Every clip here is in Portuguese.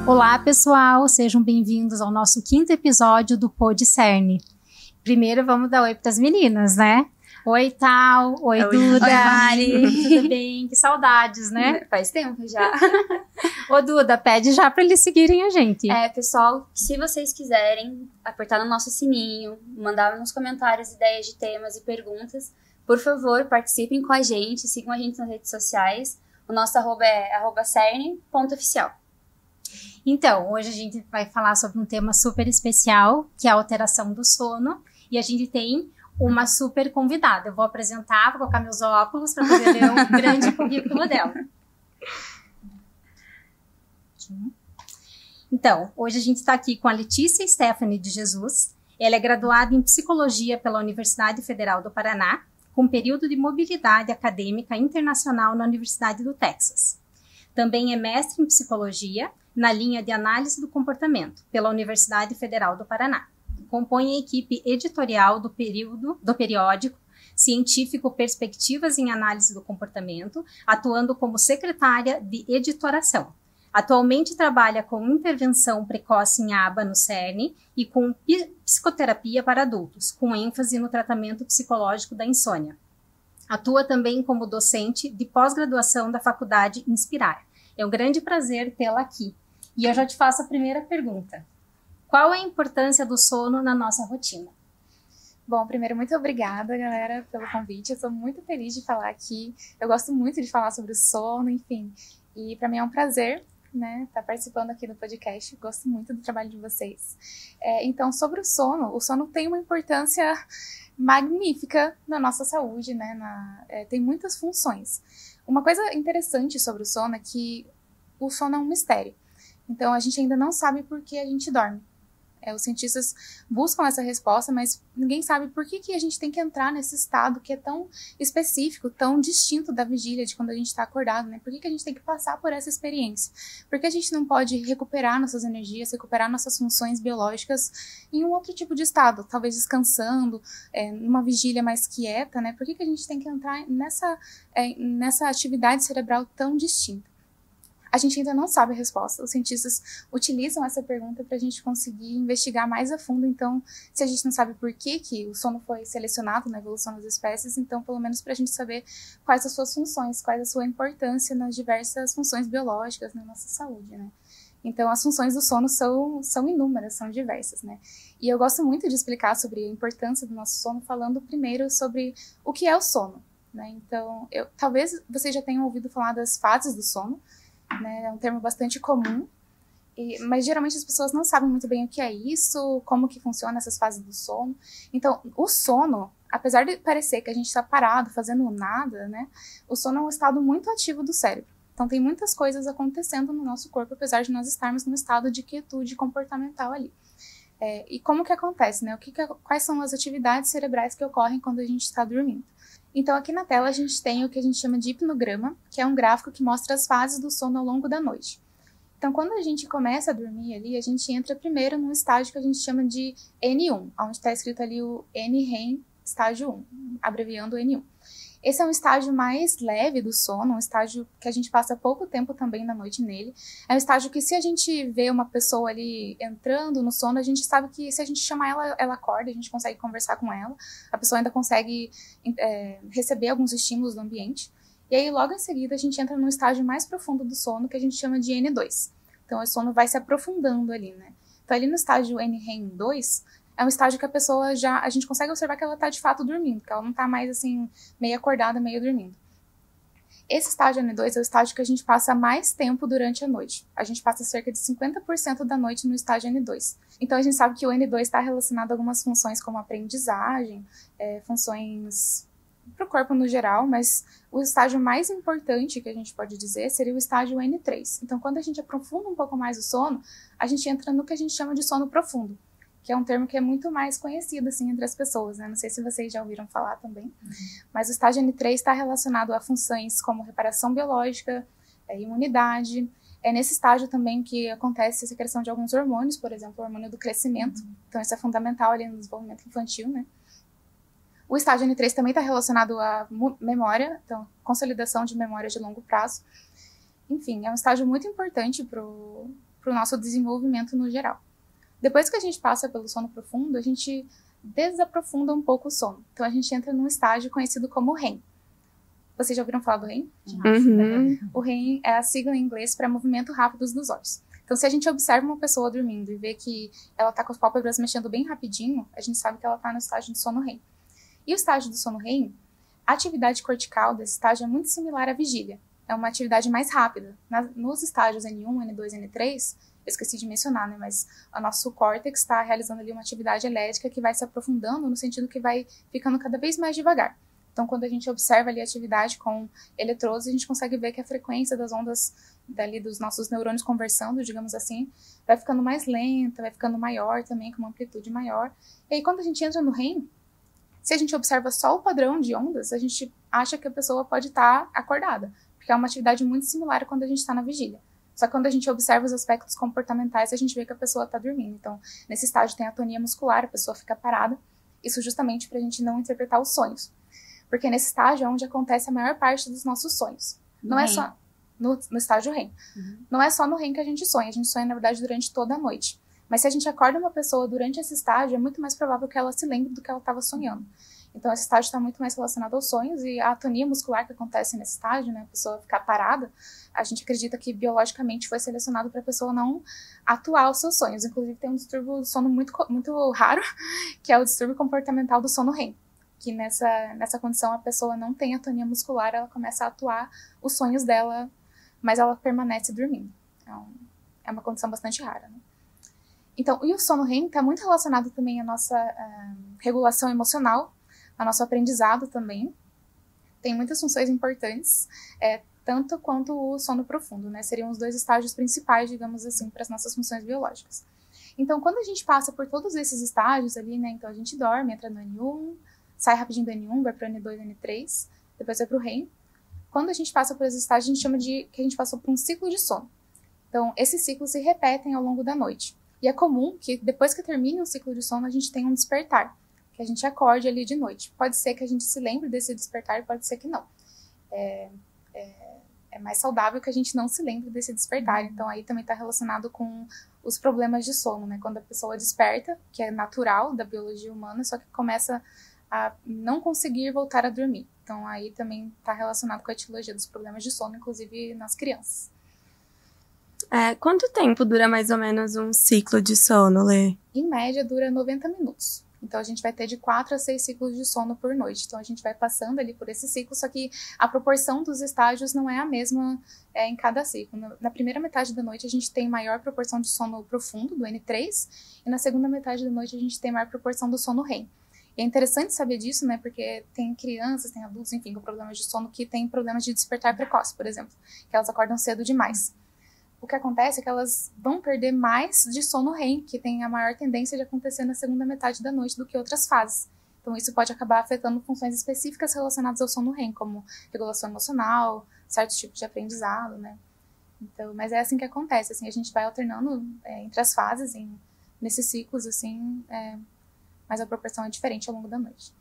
Olá, pessoal! Sejam bem-vindos ao nosso 5º episódio do Podcerne. Primeiro, vamos dar oi para as meninas, né? Oi, Tal! Oi, Duda! Oi, Mari! Tudo bem? Que saudades, né? Faz tempo já. Ô, Duda, pede já para eles seguirem a gente. Pessoal, se vocês quiserem apertar no nosso sininho, mandar nos comentários ideias de temas e perguntas, por favor, participem com a gente, sigam a gente nas redes sociais. O nosso arroba é @cerne.oficial. Então, hoje a gente vai falar sobre um tema super especial, que é a alteração do sono. E a gente tem uma super convidada. Eu vou apresentar, vou colocar meus óculos para poder ler o grande currículo dela. Então, hoje a gente está aqui com a Letícia Stephanie de Jesus. Ela é graduada em Psicologia pela Universidade Federal do Paraná, com período de mobilidade acadêmica internacional na Universidade do Texas. Também é mestre em Psicologia na linha de Análise do Comportamento pela Universidade Federal do Paraná. Compõe a equipe editorial do periódico científico Perspectivas em Análise do Comportamento, atuando como secretária de editoração. Atualmente trabalha com intervenção precoce em ABA no CERN e com psicoterapia para adultos, com ênfase no tratamento psicológico da insônia. Atua também como docente de pós-graduação da Faculdade Inspirar. É um grande prazer tê-la aqui. E eu já te faço a primeira pergunta. Qual é a importância do sono na nossa rotina? Bom, primeiro, muito obrigada, galera, pelo convite. Eu sou muito feliz de falar aqui. Eu gosto muito de falar sobre o sono, enfim. E para mim é um prazer, né, estar participando aqui do podcast. Gosto muito do trabalho de vocês. Então, sobre o sono tem uma importância magnífica na nossa saúde, né? Tem muitas funções. Uma coisa interessante sobre o sono é que o sono é um mistério. Então, a gente ainda não sabe por que a gente dorme. Os cientistas buscam essa resposta, mas ninguém sabe por que a gente tem que entrar nesse estado que é tão específico, tão distinto da vigília de quando a gente está acordado, né? Por que a gente tem que passar por essa experiência? Por que a gente não pode recuperar nossas energias, recuperar nossas funções biológicas em um outro tipo de estado? Talvez descansando, numa vigília mais quieta, né? Por que a gente tem que entrar nessa atividade cerebral tão distinta? A gente ainda não sabe a resposta. Os cientistas utilizam essa pergunta para a gente conseguir investigar mais a fundo. Então, se a gente não sabe por que o sono foi selecionado na evolução das espécies, então, pelo menos para a gente saber quais as suas funções, quais a sua importância nas diversas funções biológicas na nossa saúde, né? Então, as funções do sono são inúmeras, são diversas, né? E eu gosto muito de explicar sobre a importância do nosso sono, falando primeiro sobre o que é o sono, né? Então, talvez vocês já tenham ouvido falar das fases do sono, né? É um termo bastante comum, mas geralmente as pessoas não sabem muito bem o que é isso, como que funciona essas fases do sono. Então, o sono, apesar de parecer que a gente está parado, fazendo nada, né? O sono é um estado muito ativo do cérebro. Então, tem muitas coisas acontecendo no nosso corpo, apesar de nós estarmos num estado de quietude comportamental ali. E como que acontece, né? Quais são as atividades cerebrais que ocorrem quando a gente está dormindo? Então, aqui na tela a gente tem o que a gente chama de hipnograma, que é um gráfico que mostra as fases do sono ao longo da noite. Então, quando a gente começa a dormir ali, a gente entra primeiro num estágio que a gente chama de N1, onde está escrito ali o NREM estágio 1, abreviando N1. Esse é um estágio mais leve do sono, um estágio que a gente passa pouco tempo também na noite nele. É um estágio que, se a gente vê uma pessoa ali entrando no sono, a gente sabe que se a gente chamar ela acorda, a gente consegue conversar com ela, a pessoa ainda consegue receber alguns estímulos do ambiente. E aí, logo em seguida, a gente entra num estágio mais profundo do sono, que a gente chama de N2. Então, o sono vai se aprofundando ali, né? Então, ali no estágio NREM2, é um estágio que a gente consegue observar que ela está de fato dormindo, que ela não está mais assim, meio acordada, meio dormindo. Esse estágio N2 é o estágio que a gente passa mais tempo durante a noite. A gente passa cerca de 50% da noite no estágio N2. Então a gente sabe que o N2 está relacionado a algumas funções como aprendizagem, funções para o corpo no geral, mas o estágio mais importante que a gente pode dizer seria o estágio N3. Então quando a gente aprofunda um pouco mais o sono, a gente entra no que a gente chama de sono profundo, que é um termo que é muito mais conhecido, assim, entre as pessoas, né? Não sei se vocês já ouviram falar também. Mas o estágio N3 está relacionado a funções como reparação biológica, imunidade. É nesse estágio também que acontece a secreção de alguns hormônios, por exemplo, o hormônio do crescimento. Então, isso é fundamental ali no desenvolvimento infantil, né? O estágio N3 também está relacionado à memória, então, consolidação de memória de longo prazo. Enfim, é um estágio muito importante para o para o nosso desenvolvimento no geral. Depois que a gente passa pelo sono profundo, a gente desaprofunda um pouco o sono. Então a gente entra num estágio conhecido como REM. Vocês já ouviram falar do REM? Uhum. O REM é a sigla em inglês para movimento rápido dos olhos. Então, se a gente observa uma pessoa dormindo e vê que ela está com as pálpebras mexendo bem rapidinho, a gente sabe que ela está no estágio de sono REM. E o estágio do sono REM, a atividade cortical desse estágio é muito similar à vigília. É uma atividade mais rápida. Nos estágios N1, N2 e N3, eu esqueci de mencionar, né? Mas o nosso córtex está realizando ali uma atividade elétrica que vai se aprofundando no sentido que vai ficando cada vez mais devagar. Então, quando a gente observa ali a atividade com eletrodos, a gente consegue ver que a frequência das ondas dali dos nossos neurônios conversando, digamos assim, vai ficando mais lenta, vai ficando maior também, com uma amplitude maior. E aí, quando a gente entra no REM, se a gente observa só o padrão de ondas, a gente acha que a pessoa pode estar acordada, porque é uma atividade muito similar quando a gente está na vigília. Só que quando a gente observa os aspectos comportamentais, a gente vê que a pessoa está dormindo. Então, nesse estágio tem atonia muscular, a pessoa fica parada, isso justamente para a gente não interpretar os sonhos. Porque nesse estágio é onde acontece a maior parte dos nossos sonhos. Não é só no estágio REM. Não é só no REM que a gente sonha, na verdade, durante toda a noite. Mas se a gente acorda uma pessoa durante esse estágio, é muito mais provável que ela se lembre do que ela estava sonhando. Então, esse estágio está muito mais relacionado aos sonhos, e a atonia muscular que acontece nesse estágio, né, a pessoa ficar parada, a gente acredita que biologicamente foi selecionado para a pessoa não atuar aos seus sonhos. Inclusive, tem um distúrbio do sono muito raro, que é o distúrbio comportamental do sono REM. Que nessa condição a pessoa não tem atonia muscular, ela começa a atuar os sonhos dela, mas ela permanece dormindo. Então, é uma condição bastante rara, né? Então, e o sono REM está muito relacionado também à nossa regulação emocional, ao nosso aprendizado também. Tem muitas funções importantes, tanto quanto o sono profundo, né? Seriam os dois estágios principais, digamos assim, para as nossas funções biológicas. Então, quando a gente passa por todos esses estágios ali, né? Então, a gente dorme, entra no N1, sai rapidinho do N1, vai para o N2, N3, depois vai para o REM. Quando a gente passa por esses estágios, a gente chama de que a gente passou por um ciclo de sono. Então, esses ciclos se repetem ao longo da noite. E é comum que, depois que termine um ciclo de sono, a gente tenha um despertar, que a gente acorde ali de noite. Pode ser que a gente se lembre desse despertar, pode ser que não. É mais saudável que a gente não se lembre desse despertar. Então, aí também está relacionado com os problemas de sono, né? Quando a pessoa desperta, que é natural da biologia humana, só que começa a não conseguir voltar a dormir. Então, aí também está relacionado com a etiologia dos problemas de sono, inclusive nas crianças. Quanto tempo dura mais ou menos um ciclo de sono, Lê? Em média, dura 90 minutos. Então, a gente vai ter de 4 a 6 ciclos de sono por noite. Então, a gente vai passando ali por esse ciclo, só que a proporção dos estágios não é a mesma em cada ciclo. Na primeira metade da noite, a gente tem maior proporção de sono profundo, do N3, e na segunda metade da noite, a gente tem maior proporção do sono REM. E é interessante saber disso, né, porque tem crianças, tem adultos, enfim, com problemas de sono que têm problemas de despertar precoce, por exemplo, que elas acordam cedo demais. O que acontece é que elas vão perder mais de sono REM, que tem a maior tendência de acontecer na segunda metade da noite do que outras fases. Então, isso pode acabar afetando funções específicas relacionadas ao sono REM, como regulação emocional, certos tipos de aprendizado, né. Então, mas é assim que acontece, assim, a gente vai alternando entre as fases, nesses ciclos, assim, mas a proporção é diferente ao longo da noite.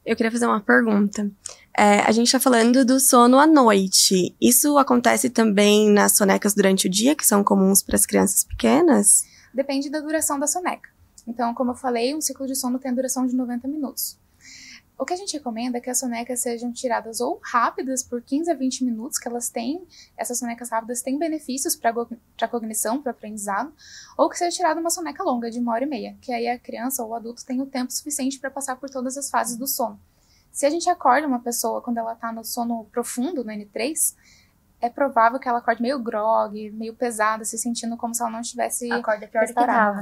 Eu queria fazer uma pergunta. A gente está falando do sono à noite. Isso acontece também nas sonecas durante o dia, que são comuns para as crianças pequenas? Depende da duração da soneca. Então, como eu falei, um ciclo de sono tem a duração de 90 minutos. O que a gente recomenda é que as sonecas sejam tiradas ou rápidas, por 15 a 20 minutos, que essas sonecas rápidas têm benefícios para a cognição, para o aprendizado, ou que seja tirada uma soneca longa, de 1h30, que aí a criança ou o adulto tem o tempo suficiente para passar por todas as fases do sono. Se a gente acorda uma pessoa quando ela está no sono profundo, no N3, é provável que ela acorde meio grogue, meio pesada, se sentindo como se ela não estivesse... Acorda pior do que estava.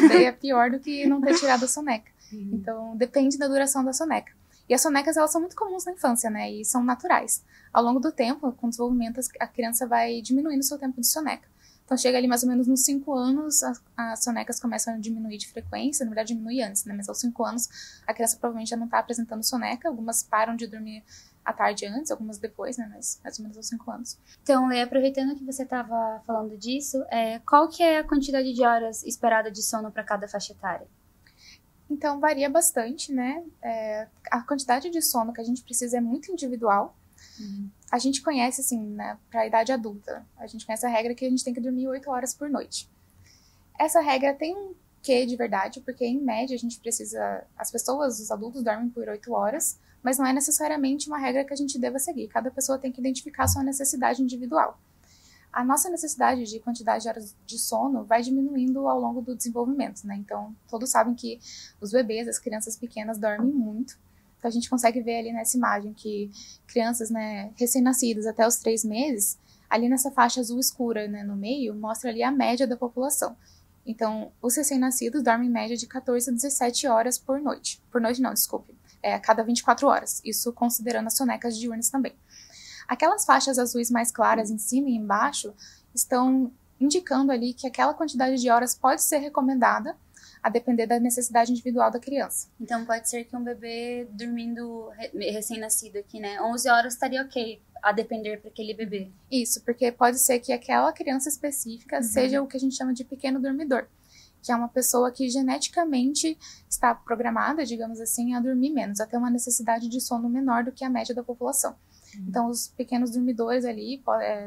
Daí é pior do que não ter tirado a soneca. Então, depende da duração da soneca. E as sonecas, elas são muito comuns na infância, né? E são naturais. Ao longo do tempo, com o desenvolvimento, a criança vai diminuindo o seu tempo de soneca. Então, chega ali mais ou menos nos 5 anos, as sonecas começam a diminuir de frequência. Na verdade, diminui antes, né? Mas aos 5 anos, a criança provavelmente já não está apresentando soneca. Algumas param de dormir à tarde antes, algumas depois, né? Mas mais ou menos aos 5 anos. Então, Lê, aproveitando que você estava falando disso, qual que é a quantidade de horas esperada de sono para cada faixa etária? Então, varia bastante, né? A quantidade de sono que a gente precisa é muito individual. A gente conhece, assim, né, para a idade adulta, a gente conhece a regra que a gente tem que dormir 8 horas por noite. Essa regra tem um quê de verdade, porque em média a gente precisa, as pessoas, os adultos dormem por 8 horas, mas não é necessariamente uma regra que a gente deva seguir. Cada pessoa tem que identificar a sua necessidade individual. A nossa necessidade de quantidade de horas de sono vai diminuindo ao longo do desenvolvimento, né? Então, todos sabem que os bebês, as crianças pequenas dormem muito. Então, a gente consegue ver ali nessa imagem que crianças, né, recém-nascidas até os 3 meses, ali nessa faixa azul escura, né, no meio, mostra ali a média da população. Então, os recém-nascidos dormem em média de 14 a 17 horas por noite. Por noite não, desculpe. A cada 24 horas. Isso considerando as sonecas diurnas também. Aquelas faixas azuis mais claras em cima e embaixo estão indicando ali que aquela quantidade de horas pode ser recomendada a depender da necessidade individual da criança. Então pode ser que um bebê dormindo recém-nascido aqui, né, 11 horas estaria ok, a depender para aquele bebê. Isso, porque pode ser que aquela criança específica seja o que a gente chama de pequeno dormidor, que é uma pessoa que geneticamente está programada, digamos assim, a dormir menos, a ter uma necessidade de sono menor do que a média da população. Então, os pequenos dormidores ali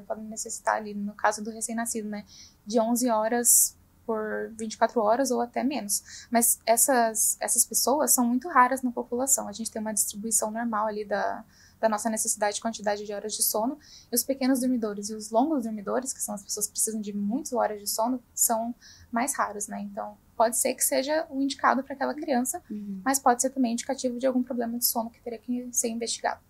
podem necessitar, ali, no caso do recém-nascido, né, de 11 horas por 24 horas ou até menos. Mas essas pessoas são muito raras na população. A gente tem uma distribuição normal ali da nossa necessidade de quantidade de horas de sono. E os pequenos dormidores e os longos dormidores, que são as pessoas que precisam de muitas horas de sono, são mais raros, né? Então, pode ser que seja o indicado para aquela criança, mas pode ser também indicativo de algum problema de sono que teria que ser investigado.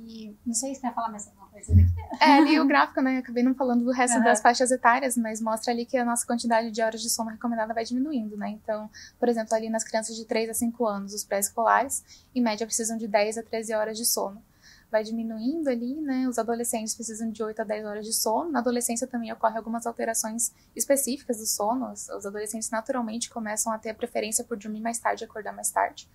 E não sei se quer falar mais alguma coisa daqui. Ali o gráfico, né? Acabei não falando do resto das faixas etárias, mas mostra ali que a nossa quantidade de horas de sono recomendada vai diminuindo, né? Então, por exemplo, ali nas crianças de 3 a 5 anos, os pré-escolares, em média precisam de 10 a 13 horas de sono. Vai diminuindo ali, né? Os adolescentes precisam de 8 a 10 horas de sono. Na adolescência também ocorrem algumas alterações específicas do sono. Os adolescentes naturalmente começam a ter a preferência por dormir mais tarde e acordar mais tarde.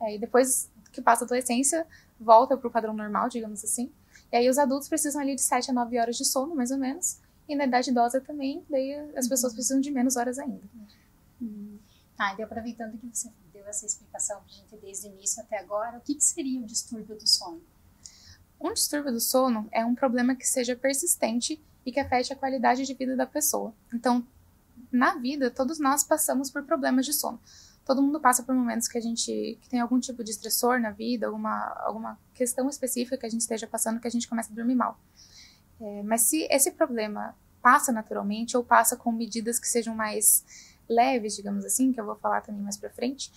E depois que passa a adolescência, volta para o padrão normal, digamos assim. E aí os adultos precisam ali de 7 a 9 horas de sono, mais ou menos. E na idade idosa também, daí as pessoas precisam de menos horas ainda. E aproveitando que você deu essa explicação para a gente desde o início até agora, o que seria o distúrbio do sono? Um distúrbio do sono é um problema que seja persistente e que afete a qualidade de vida da pessoa. Então, na vida, todos nós passamos por problemas de sono. Todo mundo passa por momentos que tem algum tipo de estressor na vida, alguma questão específica que a gente esteja passando que a gente começa a dormir mal. Mas se esse problema passa naturalmente ou passa com medidas que sejam mais leves, digamos assim, que eu vou falar também mais pra frente,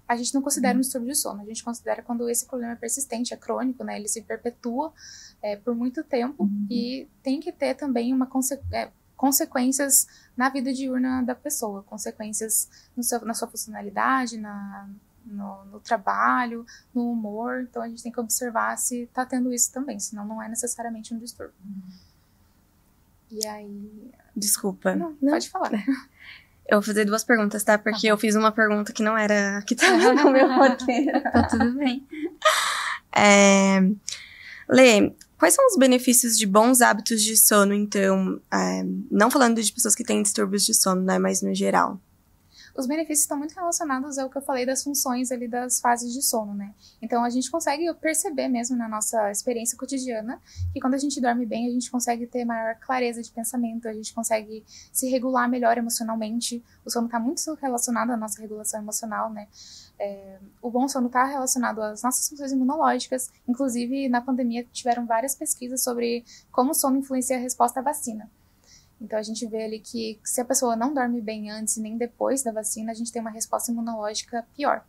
a gente não considera um distúrbio de sono. A gente considera quando esse problema é persistente, é crônico, né? Ele se perpetua por muito tempo e tem que ter também consequências na vida diurna da pessoa, consequências na sua funcionalidade, no trabalho, no humor. Então a gente tem que observar se está tendo isso também, senão não é necessariamente um distúrbio. E aí... Desculpa. Não, pode falar. Eu vou fazer 2 perguntas, tá? Porque eu fiz uma pergunta que não era que tava no meu roteiro. Tá tudo bem. Lê, quais são os benefícios de bons hábitos de sono, então? Não falando de pessoas que têm distúrbios de sono, né? Mas no geral. Os benefícios estão muito relacionados ao que eu falei das funções ali das fases de sono, né? Então, a gente consegue perceber mesmo na nossa experiência cotidiana que quando a gente dorme bem, a gente consegue ter maior clareza de pensamento, a gente consegue se regular melhor emocionalmente. O sono está muito relacionado à nossa regulação emocional, né? O bom sono está relacionado às nossas funções imunológicas. Inclusive, na pandemia, tiveram várias pesquisas sobre como o sono influencia a resposta à vacina. Então, a gente vê ali que se a pessoa não dorme bem antes e nem depois da vacina, a gente tem uma resposta imunológica pior.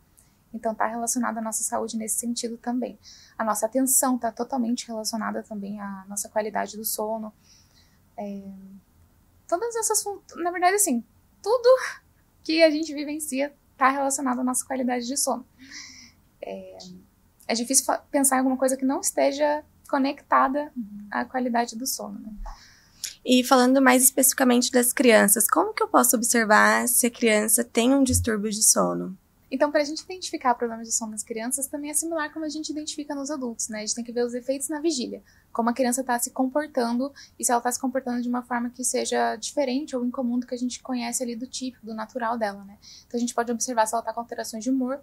Então, está relacionado à nossa saúde nesse sentido também. A nossa atenção está totalmente relacionada também à nossa qualidade do sono. Todas essas... Na verdade, assim, tudo que a gente vivencia está relacionado à nossa qualidade de sono. É difícil pensar em alguma coisa que não esteja conectada à qualidade do sono, né? E falando mais especificamente das crianças, como que eu posso observar se a criança tem um distúrbio de sono? Então, para a gente identificar problemas de sono nas crianças, também é similar como a gente identifica nos adultos, né? A gente tem que ver os efeitos na vigília, como a criança está se comportando e se ela está se comportando de uma forma que seja diferente ou incomum do que a gente conhece ali do típico, do natural dela, né? Então, a gente pode observar se ela está com alterações de humor,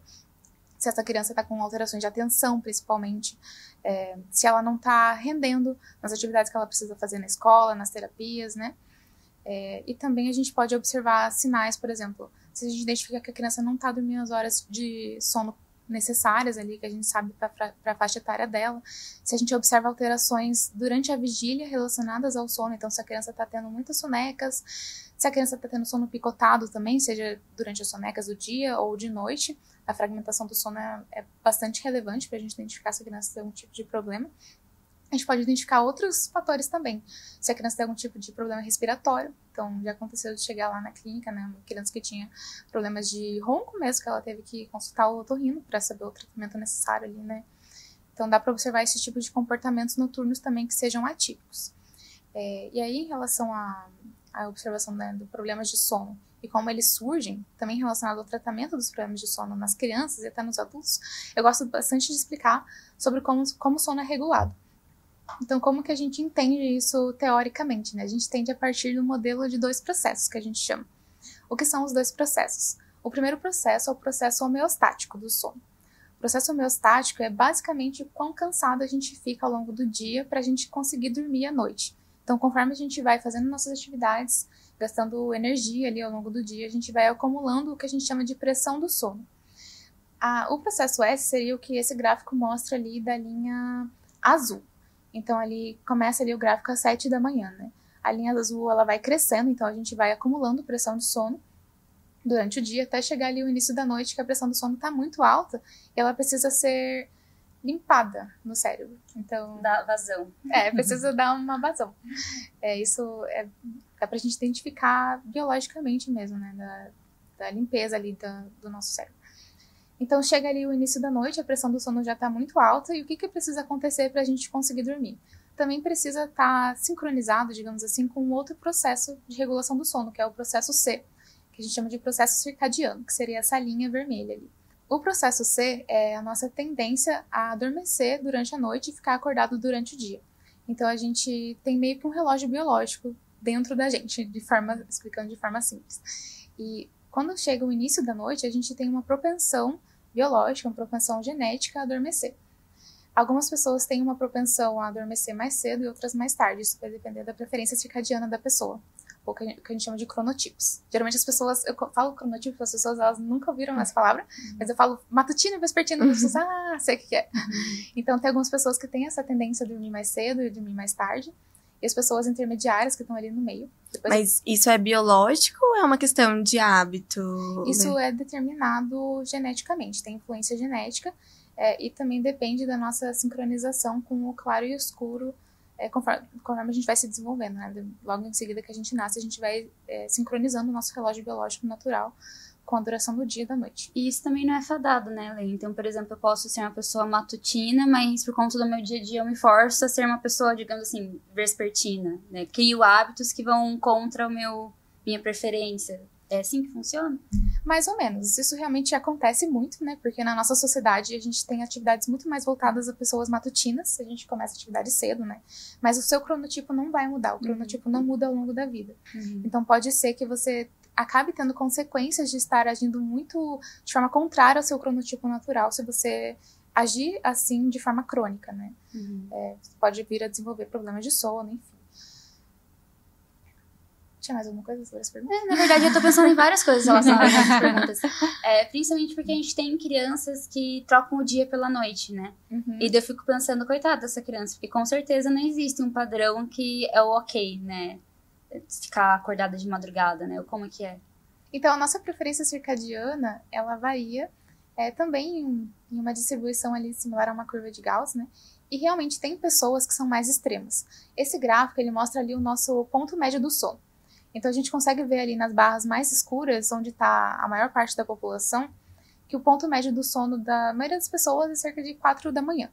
se essa criança está com alterações de atenção, principalmente, se ela não está rendendo nas atividades que ela precisa fazer na escola, nas terapias, né? E também a gente pode observar sinais, por exemplo, se a gente identifica que a criança não está dormindo as horas de sono necessárias ali, que a gente sabe para a faixa etária dela, se a gente observa alterações durante a vigília relacionadas ao sono, então se a criança está tendo muitas sonecas, se a criança está tendo sono picotado também, seja durante as sonecas do dia ou de noite, a fragmentação do sono é bastante relevante para a gente identificar se a criança tem algum tipo de problema. A gente pode identificar outros fatores também. Se a criança tem algum tipo de problema respiratório, então já aconteceu de chegar lá na clínica, né, uma criança que tinha problemas de ronco mesmo, que ela teve que consultar o otorrino para saber o tratamento necessário ali, né. Então dá para observar esse tipo de comportamentos noturnos também que sejam atípicos. E aí, em relação à observação, né, do problemas de sono e como eles surgem, também relacionado ao tratamento dos problemas de sono nas crianças e até nos adultos, eu gosto bastante de explicar sobre como o sono é regulado. Então, como que a gente entende isso teoricamente, né? A gente entende a partir do modelo de 2 processos, que a gente chama. O que são os 2 processos? O primeiro processo é o processo homeostático do sono. O processo homeostático é basicamente o quão cansado a gente fica ao longo do dia para a gente conseguir dormir à noite. Então, conforme a gente vai fazendo nossas atividades, gastando energia ali ao longo do dia, a gente vai acumulando o que a gente chama de pressão do sono. O processo S seria o que esse gráfico mostra ali da linha azul. Então, ali começa ali o gráfico às 7 da manhã, né? A linha azul, ela vai crescendo, então a gente vai acumulando pressão de sono durante o dia, até chegar ali o início da noite, que a pressão do sono está muito alta, e ela precisa ser limpada no cérebro. Então, dá vazão. Precisa dar uma vazão. Isso dá pra gente identificar biologicamente mesmo, né? Da limpeza ali do nosso cérebro. Então, chega ali o início da noite, a pressão do sono já está muito alta, e o que precisa acontecer para a gente conseguir dormir? Também precisa estar sincronizado, digamos assim, com outro processo de regulação do sono, que é o processo C, que a gente chama de processo circadiano, que seria essa linha vermelha ali. O processo C é a nossa tendência a adormecer durante a noite e ficar acordado durante o dia. Então, a gente tem meio que um relógio biológico dentro da gente, explicando de forma simples. E quando chega o início da noite, a gente tem uma propensão biológica, uma propensão genética a adormecer. Algumas pessoas têm uma propensão a adormecer mais cedo e outras mais tarde. Isso vai depender da preferência circadiana da pessoa, ou que a gente chama de cronotipos. Geralmente as pessoas, eu falo cronotipos para as pessoas, elas nunca ouviram essa palavra, mas eu falo matutino e vespertino, as pessoas, sei o que é. Então tem algumas pessoas que têm essa tendência a dormir mais cedo e dormir mais tarde, e as pessoas intermediárias que estão ali no meio. Mas isso é biológico ou é uma questão de hábito? Isso é determinado geneticamente, tem influência genética, e também depende da nossa sincronização com o claro e o escuro, conforme a gente vai se desenvolvendo, né? Logo em seguida que a gente nasce, a gente vai sincronizando o nosso relógio biológico natural com a duração do dia e da noite. E isso também não é fadado, né, Lê? Então, por exemplo, eu posso ser uma pessoa matutina, mas por conta do meu dia a dia eu me forço a ser uma pessoa, digamos assim, vespertina, né? Crio hábitos que vão contra minha preferência. É assim que funciona? Mais ou menos. Isso realmente acontece muito, né? Porque na nossa sociedade a gente tem atividades muito mais voltadas a pessoas matutinas. A gente começa a atividade cedo, né? Mas o seu cronotipo não vai mudar. O cronotipo não muda ao longo da vida. Então pode ser que você acabe tendo consequências de estar agindo muito de forma contrária ao seu cronotipo natural se você agir assim de forma crônica, né? Você pode vir a desenvolver problemas de sono, enfim. Tinha mais alguma coisa sobre essa pergunta? Na verdade, eu tô pensando em várias coisas relacionadas a essas perguntas. Principalmente porque a gente tem crianças que trocam o dia pela noite, né? E daí eu fico pensando, coitada dessa criança, porque com certeza não existe um padrão que é o ok, né? Ficar acordada de madrugada, né? Ou como é que é? Então, a nossa preferência circadiana, ela varia também em uma distribuição ali similar a uma curva de Gauss, né? E realmente tem pessoas que são mais extremas. Esse gráfico, ele mostra ali o nosso ponto médio do sono. Então, a gente consegue ver ali nas barras mais escuras, onde está a maior parte da população, que o ponto médio do sono da maioria das pessoas é cerca de 4 da manhã.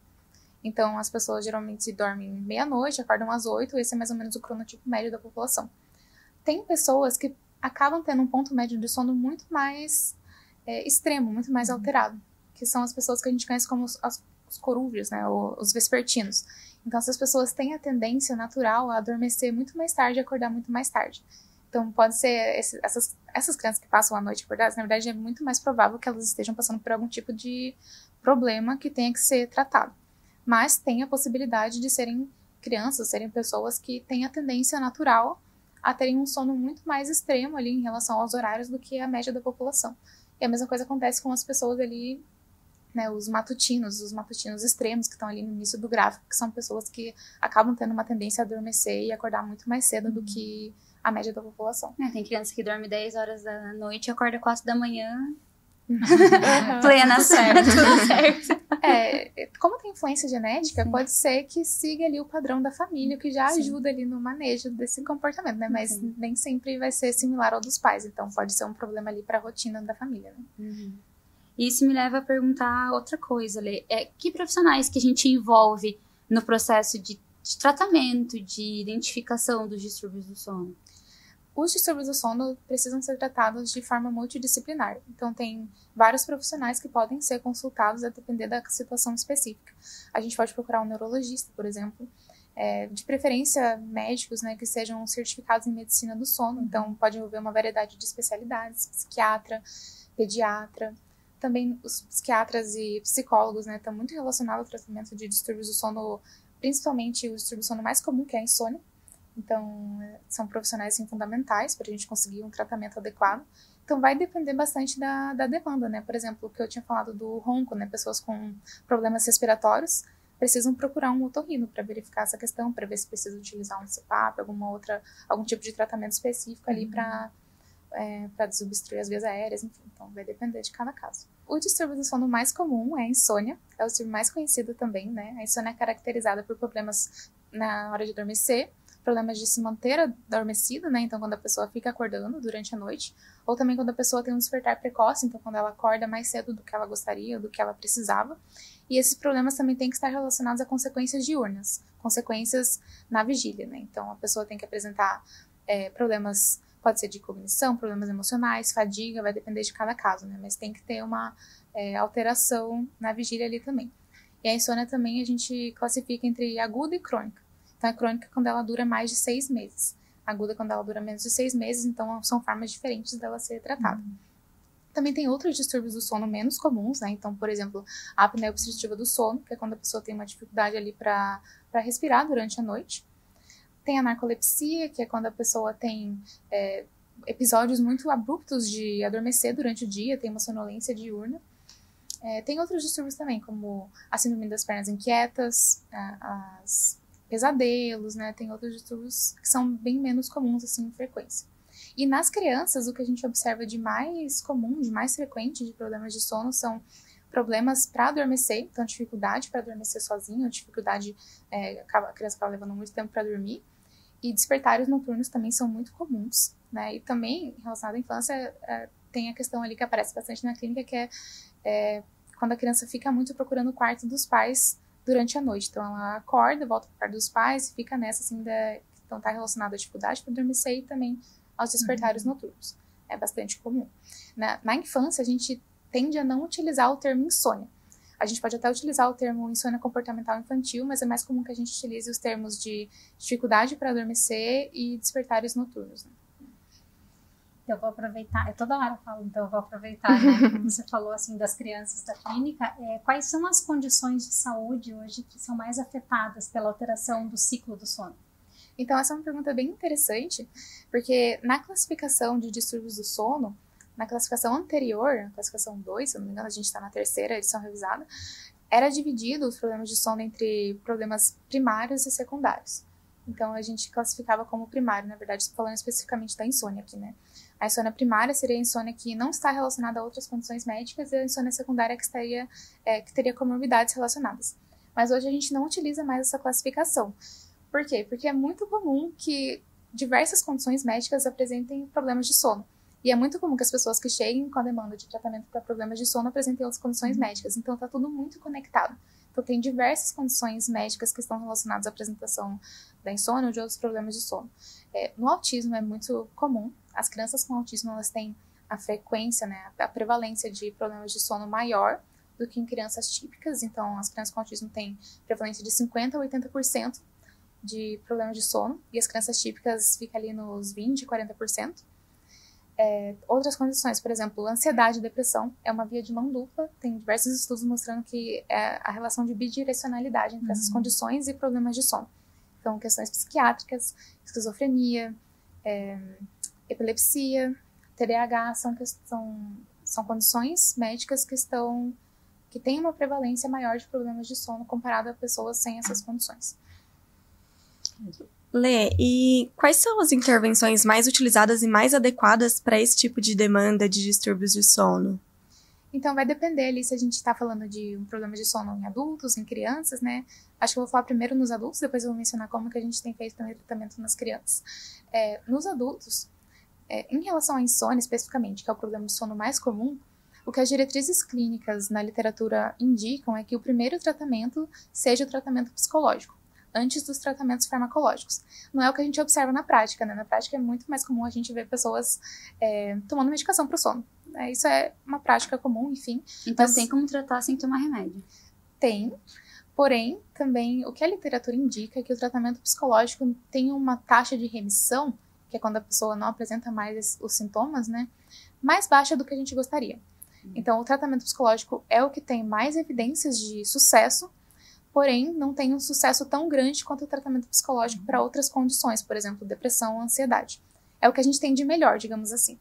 Então, as pessoas geralmente dormem meia-noite, acordam às 8, esse é mais ou menos o cronotipo médio da população. Tem pessoas que acabam tendo um ponto médio de sono muito mais extremo, muito mais alterado, que são as pessoas que a gente conhece como os corúvios, né, os vespertinos. Então, essas pessoas têm a tendência natural a adormecer muito mais tarde e acordar muito mais tarde. Então, pode ser essas crianças que passam a noite acordadas, na verdade, é muito mais provável que elas estejam passando por algum tipo de problema que tenha que ser tratado. Mas tem a possibilidade de serem crianças, serem pessoas que têm a tendência natural a terem um sono muito mais extremo ali em relação aos horários do que a média da população. E a mesma coisa acontece com as pessoas ali, né, os matutinos extremos que estão ali no início do gráfico, que são pessoas que acabam tendo uma tendência a adormecer e acordar muito mais cedo do que a média da população. Tem criança que dorme 10 horas da noite e acorda 4 da manhã. Uhum. Plena, tudo certo. Como tem influência genética, sim, pode ser que siga ali o padrão da família, que já sim, ajuda ali no manejo desse comportamento, né? Mas sim, nem sempre vai ser similar ao dos pais, então pode ser um problema ali para a rotina da família, né? Uhum. Isso me leva a perguntar outra coisa, Lê. Que profissionais que a gente envolve no processo de tratamento, de identificação dos distúrbios do sono? Os distúrbios do sono precisam ser tratados de forma multidisciplinar. Então, tem vários profissionais que podem ser consultados a depender da situação específica. A gente pode procurar um neurologista, por exemplo, de preferência médicos, né, que sejam certificados em medicina do sono. Então, pode envolver uma variedade de especialidades, psiquiatra, pediatra. Também os psiquiatras e psicólogos, né, estão muito relacionados ao tratamento de distúrbios do sono, principalmente o distúrbio do sono mais comum, que é a insônia. Então, são profissionais assim, fundamentais para a gente conseguir um tratamento adequado. Então, vai depender bastante da demanda, né? Por exemplo, o que eu tinha falado do ronco, né? Pessoas com problemas respiratórios precisam procurar um otorrino para verificar essa questão, para ver se precisa utilizar um CPAP, algum tipo de tratamento específico ali para desobstruir as vias aéreas, enfim. Então, vai depender de cada caso. O distúrbio do sono mais comum é a insônia, é o distúrbio mais conhecido também, né? A insônia é caracterizada por problemas na hora de adormecer, problemas de se manter adormecido, né? Então, quando a pessoa fica acordando durante a noite, ou também quando a pessoa tem um despertar precoce, então quando ela acorda mais cedo do que ela gostaria, do que ela precisava. E esses problemas também têm que estar relacionados a consequências diurnas, consequências na vigília, né? Então, a pessoa tem que apresentar problemas, pode ser de cognição, problemas emocionais, fadiga, vai depender de cada caso, né? Mas tem que ter uma alteração na vigília ali também. E a insônia também a gente classifica entre aguda e crônica. Então, a crônica é quando ela dura mais de 6 meses. A aguda é quando ela dura menos de 6 meses, então são formas diferentes dela ser tratada. Também tem outros distúrbios do sono menos comuns, né? Então, por exemplo, a apneia obstrutiva do sono, que é quando a pessoa tem uma dificuldade ali para respirar durante a noite. Tem a narcolepsia, que é quando a pessoa tem episódios muito abruptos de adormecer durante o dia, tem uma sonolência diurna. Tem outros distúrbios também, como a síndrome das pernas inquietas, as pesadelos, né? Tem outros distúrbios que são bem menos comuns, assim, em frequência. E nas crianças, o que a gente observa de mais comum, de mais frequente de problemas de sono são problemas para adormecer, então dificuldade para adormecer sozinho, dificuldade, a criança acaba levando muito tempo para dormir, e despertares noturnos também são muito comuns, né? E também, relacionado à infância, tem a questão ali que aparece bastante na clínica, que é quando a criança fica muito procurando o quarto dos pais durante a noite. Então, ela acorda, volta para o quarto dos pais e fica nessa, assim, então está relacionada à dificuldade para adormecer e também aos despertares noturnos. É bastante comum. Na infância, a gente tende a não utilizar o termo insônia. A gente pode até utilizar o termo insônia comportamental infantil, mas é mais comum que a gente utilize os termos de dificuldade para adormecer e despertares noturnos, né? Eu vou aproveitar, eu toda hora falo, então eu vou aproveitar, né? Como você falou, assim, das crianças da clínica, quais são as condições de saúde hoje que são mais afetadas pela alteração do ciclo do sono? Então, essa é uma pergunta bem interessante, porque na classificação de distúrbios do sono, na classificação anterior, a classificação 2, se eu não me engano, a gente está na 3ª edição revisada, era dividido os problemas de sono entre problemas primários e secundários. Então, a gente classificava como primário, na verdade, falando especificamente da insônia aqui, né? A insônia primária seria a insônia que não está relacionada a outras condições médicas e a insônia secundária que teria comorbidades relacionadas. Mas hoje a gente não utiliza mais essa classificação. Por quê? Porque é muito comum que diversas condições médicas apresentem problemas de sono. E é muito comum que as pessoas que cheguem com a demanda de tratamento para problemas de sono apresentem outras condições médicas. Então, está tudo muito conectado. Então, tem diversas condições médicas que estão relacionadas à apresentação da insônia ou de outros problemas de sono. No autismo é muito comum. As crianças com autismo, elas têm a frequência, né, a prevalência de problemas de sono maior do que em crianças típicas. Então, as crianças com autismo têm prevalência de 50% a 80%. de problemas de sono, e as crianças típicas ficam ali nos 20%, 40%. Outras condições, por exemplo, ansiedade e depressão é uma via de mão dupla. Tem diversos estudos mostrando que é a relação de bidirecionalidade entre essas condições e problemas de sono. Então, questões psiquiátricas, esquizofrenia, epilepsia, TDAH, são condições médicas que têm uma prevalência maior de problemas de sono comparado a pessoas sem essas condições. Lê, e quais são as intervenções mais utilizadas e mais adequadas para esse tipo de demanda de distúrbios de sono? Então, vai depender ali se a gente está falando de um problema de sono em adultos, em crianças, né? Acho que eu vou falar primeiro nos adultos, depois eu vou mencionar como que a gente tem feito também tratamento nas crianças. Nos adultos, em relação à insônia especificamente, que é o problema de sono mais comum, o que as diretrizes clínicas na literatura indicam é que o primeiro tratamento seja o tratamento psicológico, antes dos tratamentos farmacológicos. Não é o que a gente observa na prática, né? Na prática é muito mais comum a gente ver pessoas tomando medicação para o sono. Isso é uma prática comum, enfim. Então tem como tratar sem tomar remédio? Tem, porém, também o que a literatura indica é que o tratamento psicológico tem uma taxa de remissão, que é quando a pessoa não apresenta mais os sintomas, né? Mais baixa do que a gente gostaria. Então, o tratamento psicológico é o que tem mais evidências de sucesso, porém, não tem um sucesso tão grande quanto o tratamento psicológico para outras condições, por exemplo, depressão ou ansiedade. É o que a gente tem de melhor, digamos assim.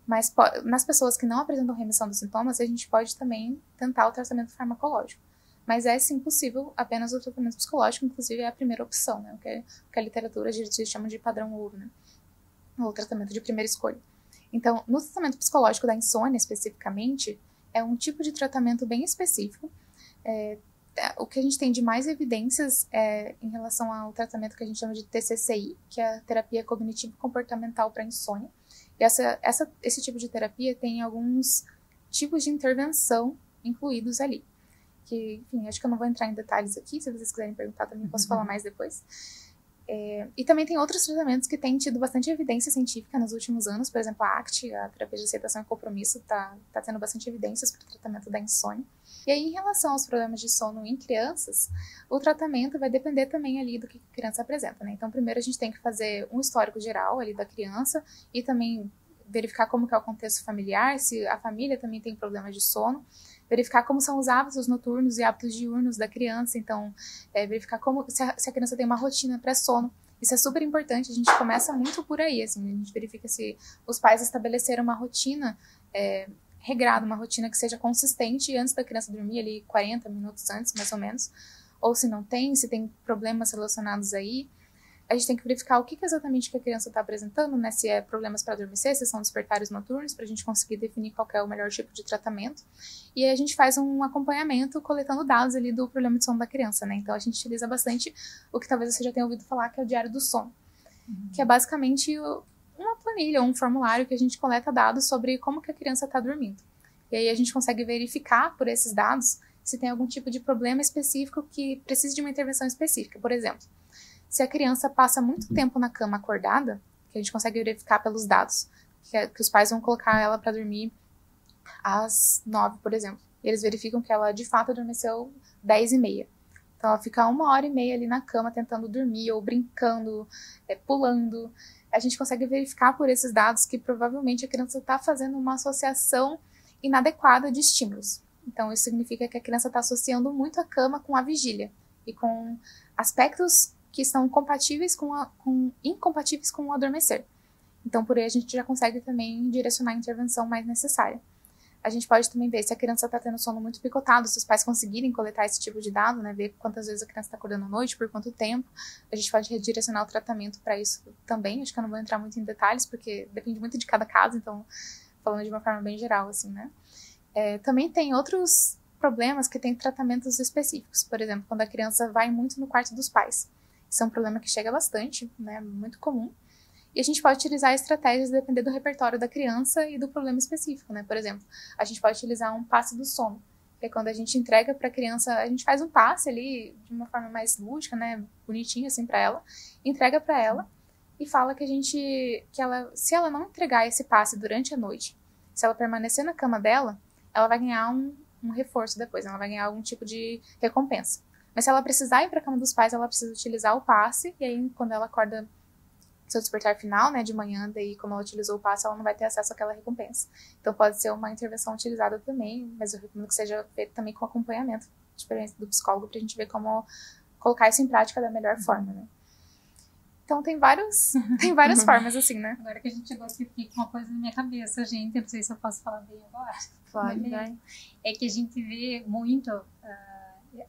Mas nas pessoas que não apresentam remissão dos sintomas, a gente pode também tentar o tratamento farmacológico. Mas é sim possível apenas o tratamento psicológico, inclusive é a primeira opção, né? O que a literatura chama de padrão ouro, né? O tratamento de primeira escolha. Então, no tratamento psicológico da insônia, especificamente, é um tipo de tratamento bem específico. O que a gente tem de mais evidências é em relação ao tratamento que a gente chama de TCCI, que é a terapia cognitivo-comportamental para insônia. E esse tipo de terapia tem alguns tipos de intervenção incluídos ali. Que, enfim, acho que eu não vou entrar em detalhes aqui, se vocês quiserem perguntar também posso falar mais depois. E também tem outros tratamentos que têm tido bastante evidência científica nos últimos anos, por exemplo, a ACT, a terapia de aceitação e compromisso, tá tendo bastante evidências para o tratamento da insônia. E aí, em relação aos problemas de sono em crianças, o tratamento vai depender também ali do que a criança apresenta, né? Então, primeiro a gente tem que fazer um histórico geral ali da criança e também verificar como que é o contexto familiar, se a família também tem problemas de sono, verificar como são os hábitos noturnos e hábitos diurnos da criança, então verificar se a criança tem uma rotina pré-sono. Isso é super importante, a gente começa muito por aí, assim, a gente verifica se os pais estabeleceram uma rotina regrada, uma rotina que seja consistente antes da criança dormir, ali 40 minutos antes, mais ou menos, ou se não tem, se tem problemas relacionados aí. A gente tem que verificar o que exatamente que a criança está apresentando, né? Se é problemas para adormecer, se são despertares noturnos, para a gente conseguir definir qual é o melhor tipo de tratamento. E aí a gente faz um acompanhamento coletando dados ali do problema de sono da criança, né? Então a gente utiliza bastante o que talvez você já tenha ouvido falar, que é o diário do sono, que é basicamente uma planilha, um formulário que a gente coleta dados sobre como que a criança está dormindo. E aí a gente consegue verificar por esses dados se tem algum tipo de problema específico que precisa de uma intervenção específica. Por exemplo, se a criança passa muito tempo na cama acordada, que a gente consegue verificar pelos dados, que os pais vão colocar ela para dormir às 9, por exemplo, e eles verificam que ela de fato adormeceu 10h30. Então ela fica 1h30 ali na cama tentando dormir, ou brincando, pulando. A gente consegue verificar por esses dados que provavelmente a criança está fazendo uma associação inadequada de estímulos. Então isso significa que a criança está associando muito a cama com a vigília e com aspectos que são incompatíveis com o adormecer. Então, por aí a gente já consegue também direcionar a intervenção mais necessária. A gente pode também ver se a criança está tendo sono muito picotado, se os pais conseguirem coletar esse tipo de dado, né, ver quantas vezes a criança está acordando à noite, por quanto tempo. A gente pode redirecionar o tratamento para isso também. Acho que eu não vou entrar muito em detalhes, porque depende muito de cada caso, então, falando de uma forma bem geral, assim, né. Também tem outros problemas que têm tratamentos específicos. Por exemplo, quando a criança vai muito no quarto dos pais. Isso é um problema que chega bastante, né, muito comum. E a gente pode utilizar estratégias dependendo do repertório da criança e do problema específico, né? Por exemplo, a gente pode utilizar um passe do sono, que é quando a gente entrega para a criança, a gente faz um passe ali de uma forma mais lúdica, né, bonitinho assim para ela, entrega para ela e fala se ela não entregar esse passe durante a noite, se ela permanecer na cama dela, ela vai ganhar um reforço depois, ela vai ganhar algum tipo de recompensa. Mas se ela precisar ir para a cama dos pais, ela precisa utilizar o passe, e aí quando ela acorda, seu despertar final, né, de manhã, daí como ela utilizou o passe, ela não vai ter acesso àquela recompensa. Então pode ser uma intervenção utilizada também, mas eu recomendo que seja feito também com acompanhamento de experiência do psicólogo, pra gente ver como colocar isso em prática da melhor forma, né. Então tem várias formas, assim, né. Agora que a gente chegou aqui, fica uma coisa na minha cabeça, gente, eu não sei se eu posso falar bem agora. Pode, vai. É que a gente vê muito,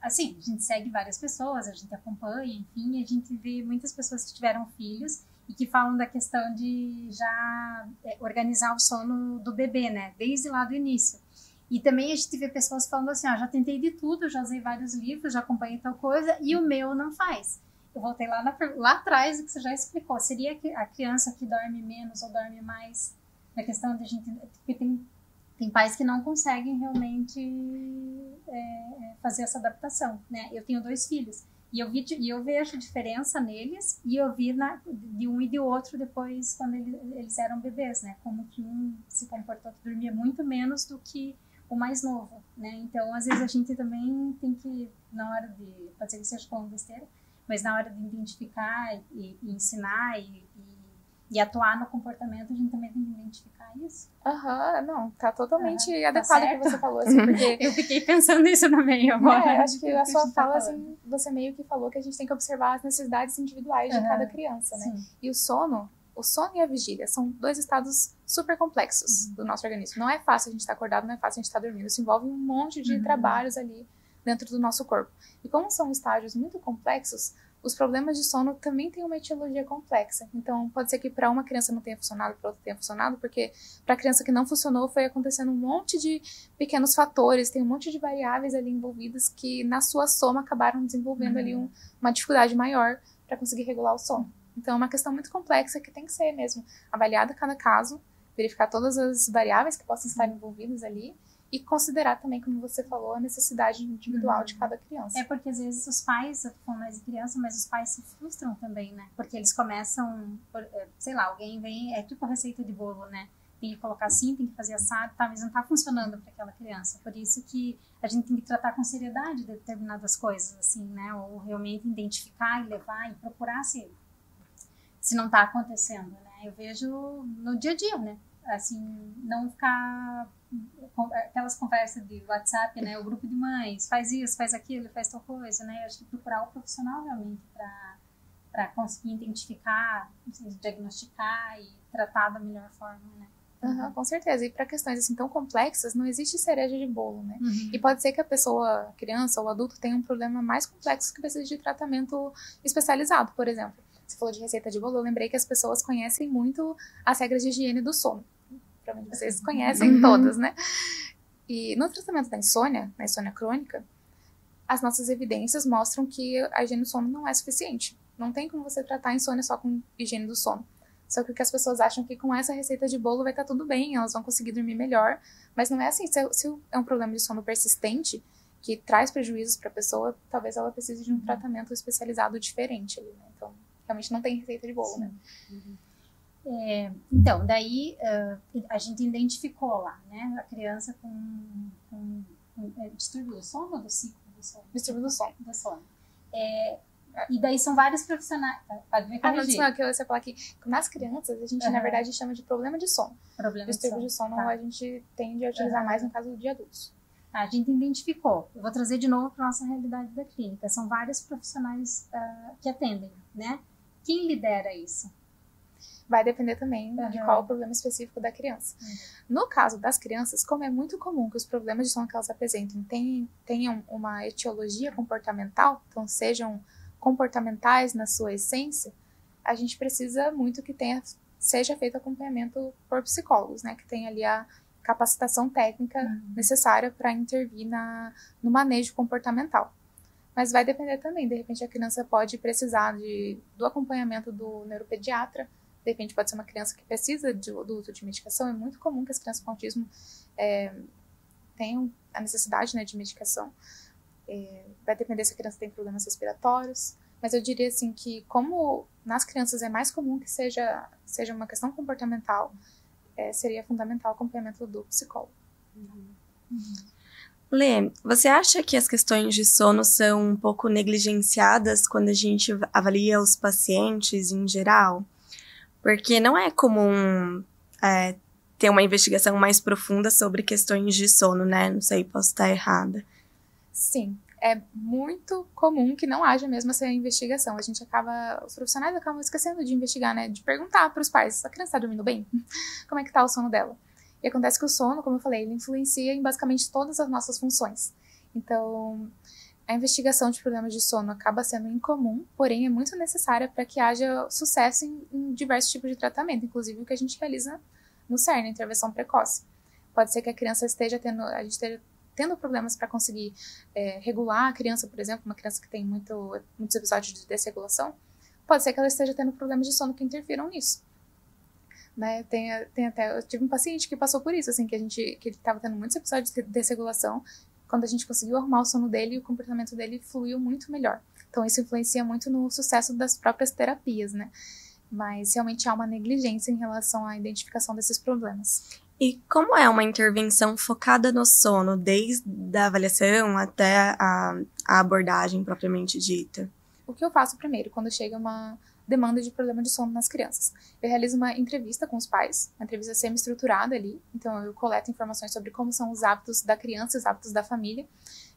assim, a gente segue várias pessoas, a gente acompanha, enfim, a gente vê muitas pessoas que tiveram filhos e que falam da questão de já organizar o sono do bebê, né, desde lá do início. E também a gente vê pessoas falando assim, já tentei de tudo, já usei vários livros, já acompanhei tal coisa, e o meu não faz. Eu voltei lá atrás, o que você já explicou. Seria a criança que dorme menos ou dorme mais? Na questão de a gente... Porque tem pais que não conseguem realmente fazer essa adaptação, né? Eu tenho 2 filhos. E eu vejo a diferença neles, e eu vi de um e de outro depois, quando eles eram bebês, né? Como que um se comportou, que dormia muito menos do que o mais novo, né? Então, às vezes, a gente também tem que, na hora de... Pode ser que seja falando besteira, mas na hora de identificar e ensinar e atuar no comportamento, a gente também tem que identificar isso. Não, tá totalmente adequado o que você falou, assim, porque... Eu fiquei pensando nisso no meio agora. Acho que a sua fala, assim, você meio que falou que a gente tem que observar as necessidades individuais de cada criança, né? Sim. E o sono e a vigília são 2 estados super complexos do nosso organismo. Não é fácil a gente estar acordado, não é fácil a gente estar dormindo. Isso envolve um monte de trabalhos ali dentro do nosso corpo. E como são estágios muito complexos, os problemas de sono também têm uma etiologia complexa. Então, pode ser que para uma criança não tenha funcionado, para outra tenha funcionado, porque para a criança que não funcionou foi acontecendo um monte de pequenos fatores, tem um monte de variáveis ali envolvidas que, na sua soma, acabaram desenvolvendo ali uma dificuldade maior para conseguir regular o sono. Então, é uma questão muito complexa que tem que ser mesmo avaliada cada caso, verificar todas as variáveis que possam estar envolvidas ali, e considerar também, como você falou, a necessidade individual de cada criança. É porque às vezes os pais, eu tô falando mais de criança, mas os pais se frustram também, né? Porque eles começam, sei lá, alguém vem, é tipo a receita de bolo, né? Tem que colocar assim, tem que fazer assado, tá, mas não tá funcionando para aquela criança. Por isso que a gente tem que tratar com seriedade determinadas coisas, assim, né? Ou realmente identificar e levar e procurar se não tá acontecendo, né? Eu vejo no dia a dia, né? Assim, não ficar aquelas conversas de WhatsApp, né, o grupo de mães, faz isso, faz aquilo, faz tal coisa, né, eu acho que procurar o profissional realmente para conseguir identificar, diagnosticar e tratar da melhor forma, né. Com certeza, e para questões assim tão complexas, não existe cereja de bolo, né, e pode ser que a pessoa, a criança ou o adulto tenha um problema mais complexo que precisa de tratamento especializado, por exemplo. Você falou de receita de bolo, eu lembrei que as pessoas conhecem muito as regras de higiene do sono. Provavelmente vocês conhecem todas, né? E no tratamento da insônia, na insônia crônica, as nossas evidências mostram que a higiene do sono não é suficiente. Não tem como você tratar a insônia só com higiene do sono. Só que o que as pessoas acham que com essa receita de bolo vai estar tudo bem, elas vão conseguir dormir melhor. Mas não é assim. Se é um problema de sono persistente, que traz prejuízos para a pessoa, talvez ela precise de um tratamento especializado diferente ali, né? Então, realmente não tem receita de bolo, né? Então, daí a gente identificou lá, né, a criança com distúrbio do sono ou do ciclo do sono? Distúrbio do sono. E daí são vários profissionais. Pode me corrigir. Não, que eu ia falar que nas crianças a gente, na verdade, chama de problema de sono. Distúrbio de sono a gente tende a utilizar mais no caso de adultos. A gente identificou. Eu vou trazer de novo para nossa realidade da clínica. São vários profissionais que atendem, né? Quem lidera isso? Vai depender também de qual é o problema específico da criança. No caso das crianças, como é muito comum que os problemas de sono que elas apresentem tenham uma etiologia comportamental, então sejam comportamentais na sua essência, a gente precisa muito que seja feito acompanhamento por psicólogos, né, que tenha ali a capacitação técnica necessária para intervir no manejo comportamental. Mas vai depender também, de repente a criança pode precisar do acompanhamento do neuropediatra. De repente pode ser uma criança que precisa do uso de medicação. É muito comum que as crianças com autismo tenham a necessidade, né, de medicação. Vai depender se a criança tem problemas respiratórios. Mas eu diria assim que, como nas crianças é mais comum que seja uma questão comportamental, seria fundamental o acompanhamento do psicólogo. Lê, você acha que as questões de sono são um pouco negligenciadas quando a gente avalia os pacientes em geral? Porque não é comum ter uma investigação mais profunda sobre questões de sono, né? Não sei, posso estar errada. Sim, é muito comum que não haja mesmo essa investigação. Os profissionais acabam esquecendo de investigar, né? De perguntar para os pais, a criança está dormindo bem? Como é que tá o sono dela? E acontece que o sono, como eu falei, ele influencia em basicamente todas as nossas funções. Então, a investigação de problemas de sono acaba sendo incomum, porém é muito necessária para que haja sucesso em diversos tipos de tratamento, inclusive o que a gente realiza no CERN, a intervenção precoce. Pode ser que a criança esteja tendo problemas para conseguir regular a criança, por exemplo, uma criança que tem muitos episódios de desregulação, pode ser que ela esteja tendo problemas de sono que interfiram nisso. Né? Eu tive um paciente que passou por isso, assim, que ele estava tendo muitos episódios de desregulação. Quando a gente conseguiu arrumar o sono dele, o comportamento dele fluiu muito melhor. Então isso influencia muito no sucesso das próprias terapias, né? Mas realmente há uma negligência em relação à identificação desses problemas. E como é uma intervenção focada no sono, desde a avaliação até a abordagem propriamente dita? O que eu faço primeiro, quando chega uma demanda de problema de sono nas crianças? Eu realizo uma entrevista com os pais, uma entrevista semi-estruturada ali, então eu coleto informações sobre como são os hábitos da criança, os hábitos da família,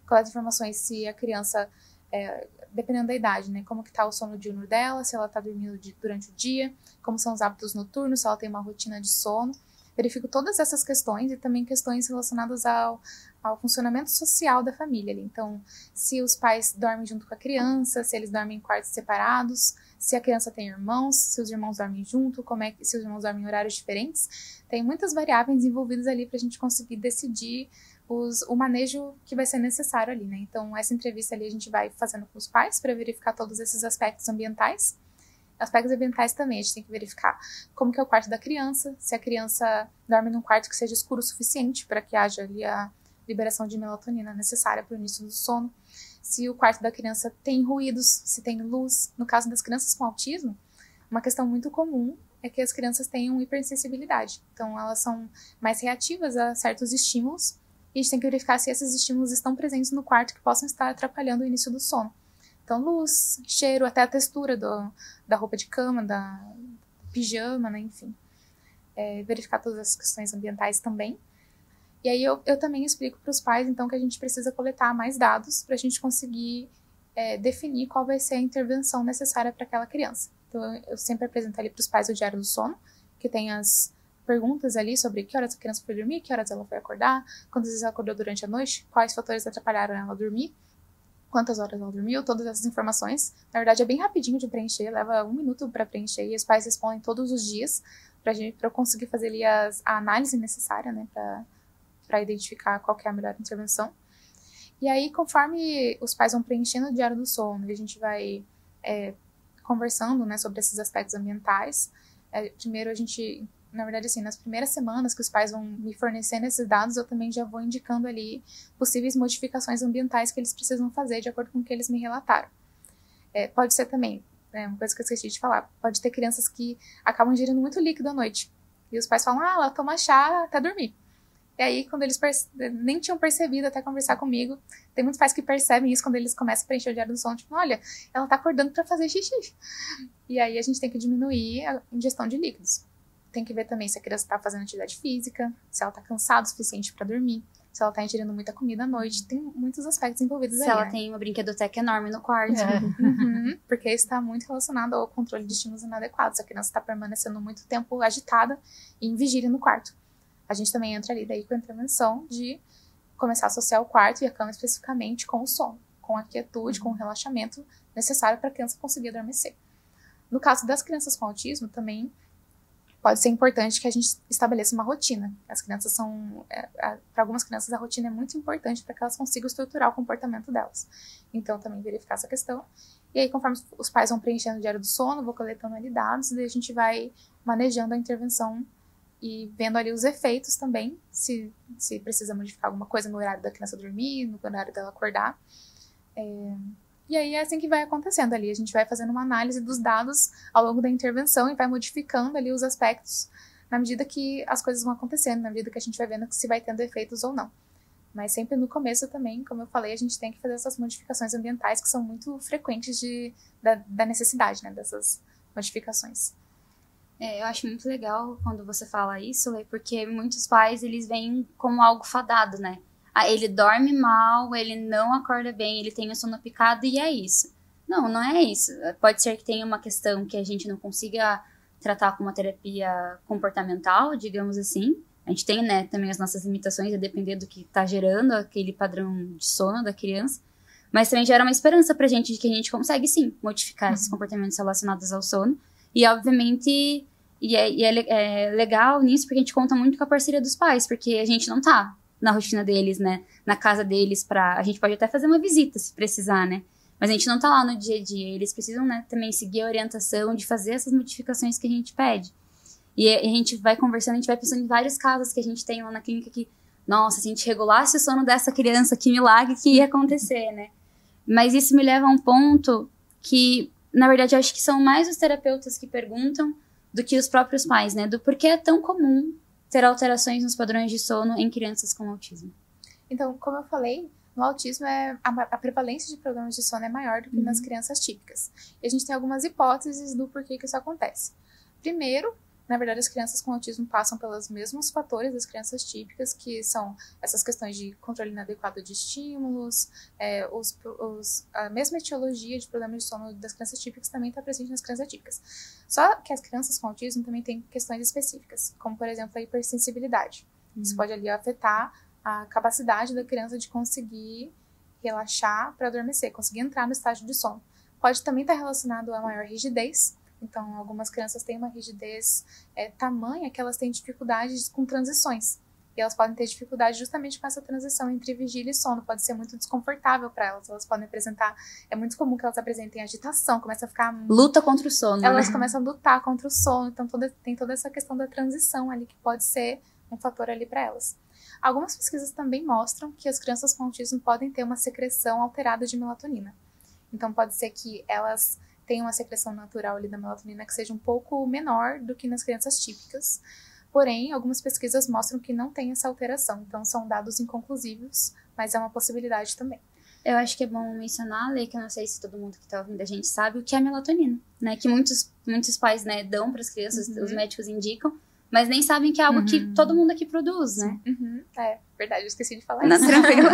coleto informações se a criança, dependendo da idade, né, como que tá o sono diurno dela, se ela tá dormindo durante o dia, como são os hábitos noturnos, se ela tem uma rotina de sono. Verifico todas essas questões e também questões relacionadas ao funcionamento social da família ali. Então, se os pais dormem junto com a criança, se eles dormem em quartos separados, se a criança tem irmãos, se os irmãos dormem junto, se os irmãos dormem em horários diferentes. Tem muitas variáveis envolvidas ali para a gente conseguir decidir o manejo que vai ser necessário ali, né? Então, essa entrevista ali a gente vai fazendo com os pais para verificar todos esses aspectos ambientais. Aspectos ambientais também, a gente tem que verificar como que é o quarto da criança, se a criança dorme num quarto que seja escuro o suficiente para que haja ali a liberação de melatonina necessária para o início do sono, se o quarto da criança tem ruídos, se tem luz. No caso das crianças com autismo, uma questão muito comum é que as crianças tenham hipersensibilidade, então elas são mais reativas a certos estímulos e a gente tem que verificar se esses estímulos estão presentes no quarto que possam estar atrapalhando o início do sono. Então, luz, cheiro, até a textura da roupa de cama, da pijama, né, enfim. Verificar todas as questões ambientais também. E aí eu também explico para os pais, então, que a gente precisa coletar mais dados para a gente conseguir definir qual vai ser a intervenção necessária para aquela criança. Então, eu sempre apresento ali para os pais o diário do sono, que tem as perguntas ali sobre que horas a criança foi dormir, que horas ela foi acordar, quantas vezes ela acordou durante a noite, quais fatores atrapalharam ela a dormir, quantas horas ela dormiu, todas essas informações. Na verdade, é bem rapidinho de preencher, leva 1 minuto para preencher, e os pais respondem todos os dias para eu conseguir fazer ali a análise necessária, né, para identificar qual que é a melhor intervenção. E aí, conforme os pais vão preenchendo o diário do sono, e a gente vai conversando, né, sobre esses aspectos ambientais, primeiro a gente... Na verdade, assim, nas primeiras semanas que os pais vão me fornecendo esses dados, eu também já vou indicando ali possíveis modificações ambientais que eles precisam fazer de acordo com o que eles me relataram. Pode ser também, uma coisa que eu esqueci de falar, pode ter crianças que acabam ingerindo muito líquido à noite. E os pais falam, ela toma chá até dormir. E aí, quando eles nem tinham percebido até conversar comigo, tem muitos pais que percebem isso quando eles começam a preencher o diário do sono, tipo, olha, ela tá acordando para fazer xixi. E aí a gente tem que diminuir a ingestão de líquidos. Tem que ver também se a criança está fazendo atividade física, se ela está cansada o suficiente para dormir, se ela está ingerindo muita comida à noite. Tem muitos aspectos envolvidos aí. Se ela tem uma brinquedoteca enorme no quarto. Porque isso está muito relacionado ao controle de estímulos inadequados. A criança está permanecendo muito tempo agitada e em vigília no quarto. A gente também entra ali daí com a intervenção de começar a associar o quarto e a cama especificamente com o sono, com a quietude, com o relaxamento necessário para a criança conseguir adormecer. No caso das crianças com autismo, também pode ser importante que a gente estabeleça uma rotina. As crianças para algumas crianças a rotina é muito importante para que elas consigam estruturar o comportamento delas. Então, também verificar essa questão. E aí, conforme os pais vão preenchendo o diário do sono, vou coletando ali dados, e daí a gente vai manejando a intervenção e vendo ali os efeitos também, se precisa modificar alguma coisa no horário da criança dormir, no horário dela acordar. E aí é assim que vai acontecendo ali. A gente vai fazendo uma análise dos dados ao longo da intervenção e vai modificando ali os aspectos na medida que as coisas vão acontecendo, na medida que a gente vai vendo se vai tendo efeitos ou não. Mas sempre no começo também, como eu falei, a gente tem que fazer essas modificações ambientais que são muito frequentes da necessidade, né, dessas modificações. Eu acho muito legal quando você fala isso, Lê, porque muitos pais, eles veem como algo fadado, né? Ele dorme mal, ele não acorda bem, ele tem o sono picado e é isso. Não, não é isso. Pode ser que tenha uma questão que a gente não consiga tratar com uma terapia comportamental, digamos assim. A gente tem, né, também as nossas limitações, a depender do que está gerando aquele padrão de sono da criança. Mas também gera uma esperança pra gente de que a gente consegue, sim, modificar esses comportamentos relacionados ao sono. E, obviamente, é legal nisso porque a gente conta muito com a parceria dos pais, porque a gente não tá na rotina deles, né, na casa deles a gente pode até fazer uma visita se precisar, né, mas a gente não tá lá no dia a dia, eles precisam, né, também seguir a orientação de fazer essas modificações que a gente pede. E a gente vai conversando, a gente vai pensando em vários casos que a gente tem lá na clínica que, nossa, se a gente regulasse o sono dessa criança, que milagre que ia acontecer, né? Mas isso me leva a um ponto que, na verdade, eu acho que são mais os terapeutas que perguntam do que os próprios pais, né? Do porquê é tão comum ter alterações nos padrões de sono em crianças com autismo. Então, como eu falei, no autismo a prevalência de problemas de sono é maior do que nas crianças típicas. E a gente tem algumas hipóteses do porquê que isso acontece. Primeiro, na verdade, as crianças com autismo passam pelos mesmos fatores das crianças típicas, que são essas questões de controle inadequado de estímulos, a mesma etiologia de problemas de sono das crianças típicas também está presente nas crianças típicas. Só que as crianças com autismo também têm questões específicas, como, por exemplo, a hipersensibilidade. Isso pode ali afetar a capacidade da criança de conseguir relaxar para adormecer, conseguir entrar no estágio de sono. Pode também estar relacionado a maior rigidez. Então, algumas crianças têm uma rigidez tamanha que elas têm dificuldades com transições. E elas podem ter dificuldade justamente com essa transição entre vigília e sono. Pode ser muito desconfortável para elas. Elas podem apresentar... É muito comum que elas apresentem agitação, começa a ficar... Luta contra o sono, Elas né? começam a lutar contra o sono. Então, tem toda essa questão da transição ali, que pode ser um fator ali para elas. Algumas pesquisas também mostram que as crianças com autismo podem ter uma secreção alterada de melatonina. Então, pode ser que elas... tem uma secreção natural ali da melatonina que seja um pouco menor do que nas crianças típicas. Porém, algumas pesquisas mostram que não tem essa alteração. Então, são dados inconclusivos, mas é uma possibilidade também. Eu acho que é bom mencionar, Lê, que eu não sei se todo mundo que está ouvindo a gente sabe o que é a melatonina, né? Que muitos pais, né, dão para as crianças, os médicos indicam, mas nem sabem que é algo que todo mundo aqui produz, né? É verdade, eu esqueci de falar Não, isso. tranquilo.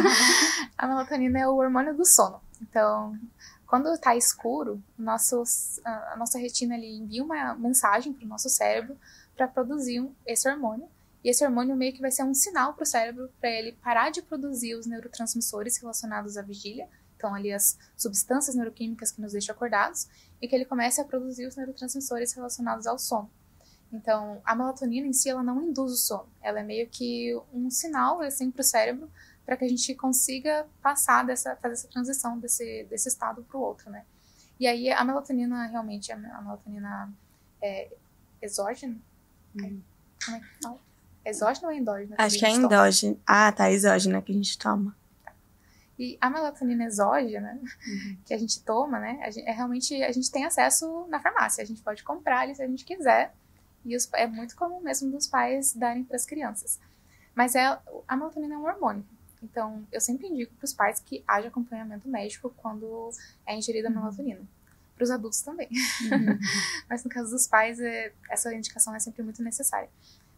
A melatonina é o hormônio do sono. Então... quando está escuro, a nossa retina ali envia uma mensagem para o nosso cérebro para produzir esse hormônio. E esse hormônio meio que vai ser um sinal para o cérebro para ele parar de produzir os neurotransmissores relacionados à vigília. Então, ali as substâncias neuroquímicas que nos deixam acordados. E que ele comece a produzir os neurotransmissores relacionados ao sono. Então, a melatonina em si, ela não induz o sono. Ela é meio que um sinal, assim, para o cérebro, para que a gente consiga fazer essa transição desse estado para o outro, né? E aí a melatonina, realmente, a melatonina exógena? Como é que fala? Exógena ou endógena? Acho que é endógena. Ah, tá, exógena que a gente toma. E a melatonina exógena que a gente toma, né? Realmente, a gente tem acesso na farmácia. A gente pode comprar ali se a gente quiser. E é muito comum mesmo dos pais darem para as crianças. Mas a melatonina é um hormônio. Então, eu sempre indico para os pais que haja acompanhamento médico quando é ingerida a melatonina. Para os adultos também. Mas no caso dos pais, essa indicação é sempre muito necessária.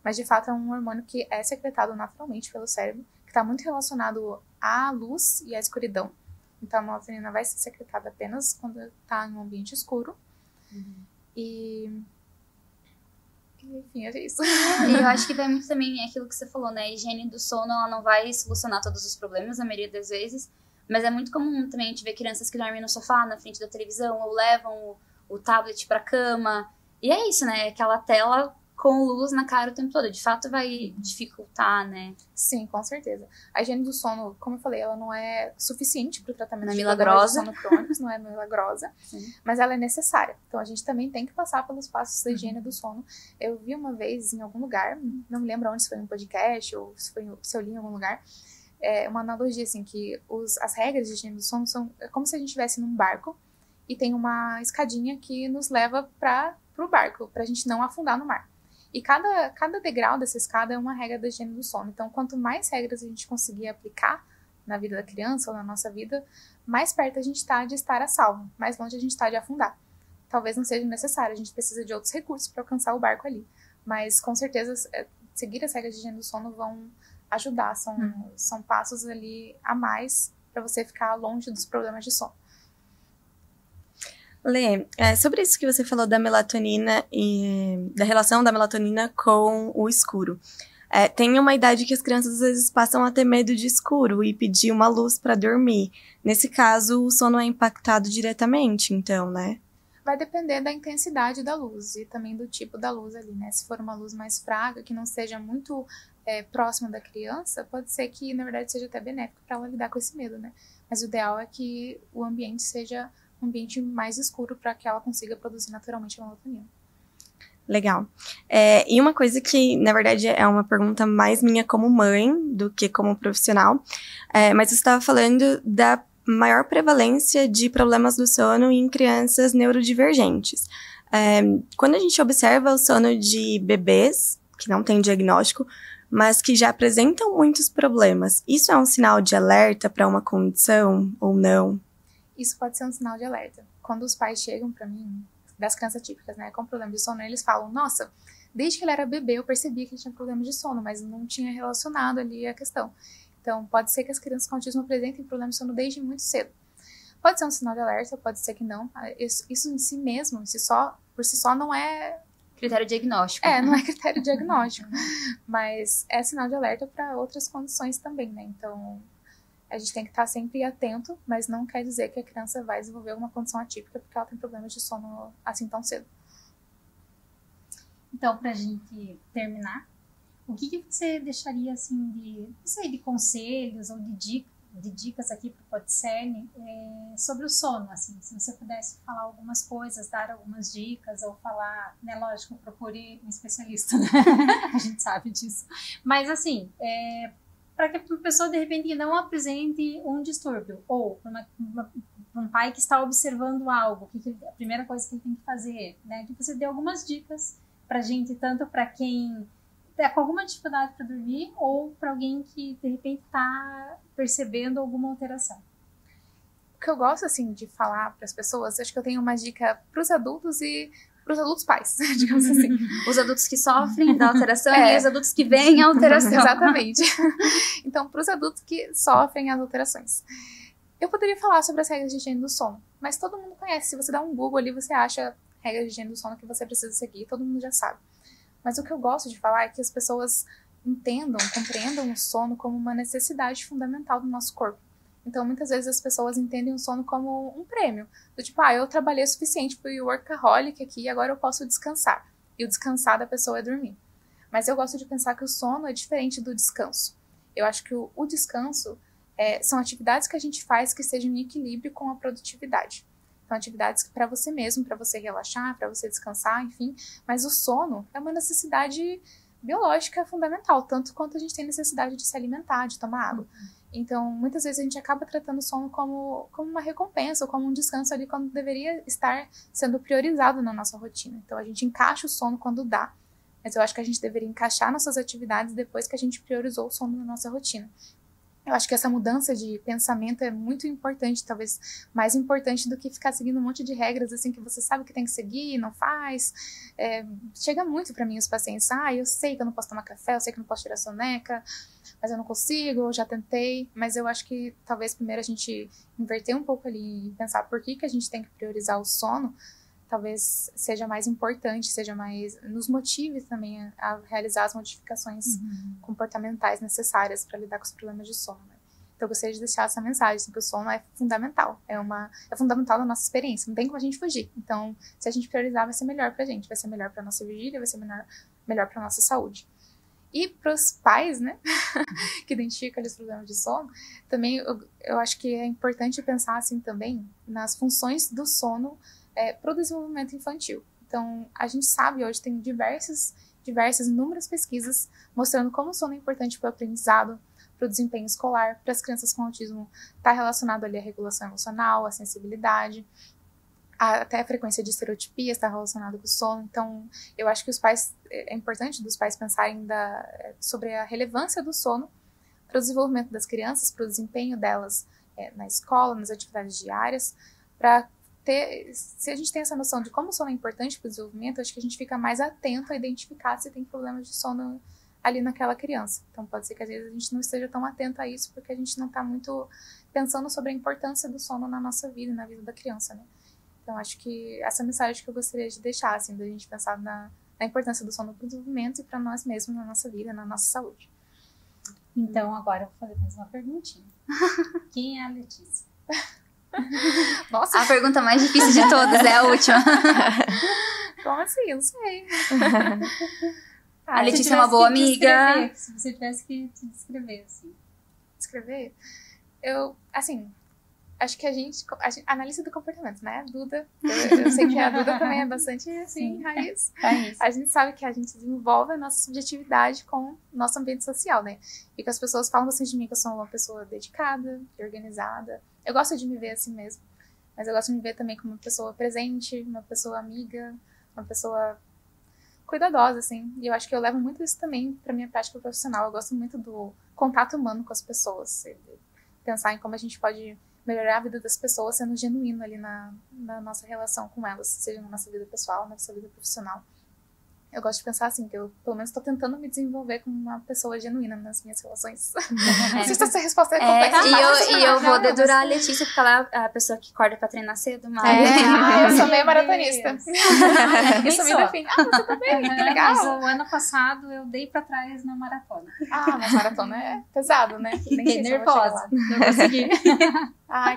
Mas, de fato, é um hormônio que é secretado naturalmente pelo cérebro, que está muito relacionado à luz e à escuridão. Então, a melatonina vai ser secretada apenas quando está em um ambiente escuro. Enfim, é isso. E eu acho que vai muito também aquilo que você falou, né? A higiene do sono, ela não vai solucionar todos os problemas, na maioria das vezes. Mas é muito comum também a gente ver crianças que dormem no sofá, na frente da televisão, ou levam o tablet pra cama. E é isso, né? Aquela tela com luz na cara o tempo todo. De fato, vai dificultar, né? Sim, com certeza. A higiene do sono, como eu falei, ela não é suficiente para o tratamento de sono crônicos, não é milagrosa, mas ela é necessária. Então, a gente também tem que passar pelos passos da higiene do sono. Eu vi uma vez em algum lugar, não me lembro onde, se foi em um podcast ou se eu li em algum lugar, uma analogia, assim, que as regras de higiene do sono são como se a gente estivesse num barco e tem uma escadinha que nos leva para o barco, para a gente não afundar no mar. E cada degrau dessa escada é uma regra da higiene do sono. Então, quanto mais regras a gente conseguir aplicar na vida da criança ou na nossa vida, mais perto a gente está de estar a salvo, mais longe a gente está de afundar. Talvez não seja necessário, a gente precisa de outros recursos para alcançar o barco ali. Mas, com certeza, seguir as regras de higiene do sono vão ajudar. São passos ali a mais para você ficar longe dos problemas de sono. Lê, sobre isso que você falou da melatonina e da relação da melatonina com o escuro. Tem uma idade que as crianças às vezes passam a ter medo de escuro e pedir uma luz para dormir. Nesse caso, o sono é impactado diretamente, então, né? Vai depender da intensidade da luz e também do tipo da luz ali, né? Se for uma luz mais fraca, que não seja muito próxima da criança, pode ser que, na verdade, seja até benéfico para ela lidar com esse medo, né? Mas o ideal é que o ambiente seja um ambiente mais escuro para que ela consiga produzir naturalmente a melatonina. Legal. E uma coisa que, na verdade, é uma pergunta mais minha como mãe do que como profissional, mas você estava falando da maior prevalência de problemas do sono em crianças neurodivergentes. Quando a gente observa o sono de bebês, que não tem diagnóstico, mas que já apresentam muitos problemas, isso é um sinal de alerta para uma condição ou não? Isso pode ser um sinal de alerta. Quando os pais chegam para mim, das crianças típicas, né, com problema de sono, eles falam, nossa, desde que ele era bebê eu percebi que ele tinha problema de sono, mas não tinha relacionado ali a questão. Então, pode ser que as crianças com autismo apresentem problema de sono desde muito cedo. Pode ser um sinal de alerta, pode ser que não. Isso em si mesmo, por si só, não é... critério diagnóstico. Não é critério diagnóstico. Mas é sinal de alerta para outras condições também, né? Então, a gente tem que estar sempre atento, mas não quer dizer que a criança vai desenvolver alguma condição atípica porque ela tem problemas de sono assim tão cedo. Então, pra gente terminar, o que você deixaria, assim, de conselhos ou de dicas aqui para o Podcerne sobre o sono, assim, se você pudesse falar algumas coisas, dar algumas dicas ou falar, né, lógico, procure um especialista, né? A gente sabe disso. Mas, assim, para que a pessoa, de repente, não apresente um distúrbio ou para um pai que está observando algo, a primeira coisa que ele tem que fazer, né? Que você dê algumas dicas para a gente, tanto para quem está com alguma dificuldade para dormir ou para alguém que, de repente, está percebendo alguma alteração. O que eu gosto, assim, de falar para as pessoas, acho que eu tenho uma dica para os adultos e para os adultos pais, digamos assim. Os adultos que sofrem da alteração e os adultos que veem a alteração. Exatamente. Então, para os adultos que sofrem as alterações. Eu poderia falar sobre as regras de higiene do sono, mas todo mundo conhece. Se você dá um Google ali, você acha regras de higiene do sono que você precisa seguir, todo mundo já sabe. Mas o que eu gosto de falar é que as pessoas entendam, compreendam o sono como uma necessidade fundamental do nosso corpo. Então, muitas vezes as pessoas entendem o sono como um prêmio. Do tipo, eu trabalhei o suficiente, fui workaholic aqui, agora eu posso descansar. E o descansar da pessoa é dormir. Mas eu gosto de pensar que o sono é diferente do descanso. Eu acho que o descanso são atividades que a gente faz que estejam em equilíbrio com a produtividade. São atividades para você mesmo, para você relaxar, para você descansar, enfim. Mas o sono é uma necessidade biológica fundamental, tanto quanto a gente tem necessidade de se alimentar, de tomar água. Então, muitas vezes a gente acaba tratando o sono como uma recompensa, ou como um descanso ali, quando deveria estar sendo priorizado na nossa rotina. Então, a gente encaixa o sono quando dá, mas eu acho que a gente deveria encaixar nossas atividades depois que a gente priorizou o sono na nossa rotina. Eu acho que essa mudança de pensamento é muito importante, talvez mais importante do que ficar seguindo um monte de regras, assim, que você sabe que tem que seguir e não faz. Chega muito pra mim os pacientes, eu sei que eu não posso tomar café, eu sei que eu não posso tirar soneca, mas eu não consigo, eu já tentei. Mas eu acho que talvez primeiro a gente inverter um pouco ali e pensar por que a gente tem que priorizar o sono, talvez seja mais importante, nos motive também a realizar as modificações comportamentais necessárias para lidar com os problemas de sono, né? Então eu gostaria de deixar essa mensagem, assim, que o sono é fundamental, é fundamental na nossa experiência, não tem como a gente fugir. Então, se a gente priorizar, vai ser melhor pra gente, vai ser melhor pra nossa vigília, vai ser melhor pra nossa saúde. E pros pais, né, que identificam os problemas de sono, também eu acho que é importante pensar, assim, também nas funções do sono para o desenvolvimento infantil. Então, a gente sabe hoje, tem diversas, inúmeras pesquisas mostrando como o sono é importante para o aprendizado, para o desempenho escolar, para as crianças com autismo, está relacionado ali à regulação emocional, à sensibilidade, até a frequência de estereotipias está relacionada com o sono. Então, eu acho que é importante dos pais pensarem sobre a relevância do sono para o desenvolvimento das crianças, para o desempenho delas na escola, nas atividades diárias, se a gente tem essa noção de como o sono é importante para o desenvolvimento, acho que a gente fica mais atento a identificar se tem problemas de sono ali naquela criança. Então pode ser que às vezes a gente não esteja tão atento a isso porque a gente não está muito pensando sobre a importância do sono na nossa vida e na vida da criança, né? Então acho que essa mensagem que eu gostaria de deixar, assim, da gente pensar na importância do sono para o desenvolvimento e para nós mesmos, na nossa vida, na nossa saúde. Então agora eu vou fazer mais uma perguntinha. Quem é a Letícia? Nossa. A pergunta mais difícil de todas é a última. Como assim? Eu não sei. A Letícia é uma boa amiga. Se você tivesse que te descrever, assim. Descrever? Eu, assim, acho que a gente analisa do comportamento, né? Duda, eu sei que a Duda também é bastante, assim, raiz. A gente sabe que a gente desenvolve a nossa subjetividade com o nosso ambiente social, né? E que as pessoas falam bastante de mim que eu sou uma pessoa dedicada, organizada. Eu gosto de me ver assim mesmo, mas eu gosto de me ver também como uma pessoa presente, uma pessoa amiga, uma pessoa cuidadosa, assim. E eu acho que eu levo muito isso também pra minha prática profissional. Eu gosto muito do contato humano com as pessoas, pensar em como a gente pode melhorar a vida das pessoas sendo genuíno ali na nossa relação com elas, seja na nossa vida pessoal, na nossa vida profissional. Eu gosto de pensar assim, que eu, pelo menos, estou tentando me desenvolver como uma pessoa genuína nas minhas relações. Não sei se essa resposta é complexa. E eu vou dedurar a Letícia, porque ela é a pessoa que acorda pra treinar cedo, mas... eu sou meio maratonista. Isso me define. Você também, que legal. Mas o ano passado eu dei pra trás na maratona. Mas maratona é pesado, né? Fiquei nervosa, não consegui.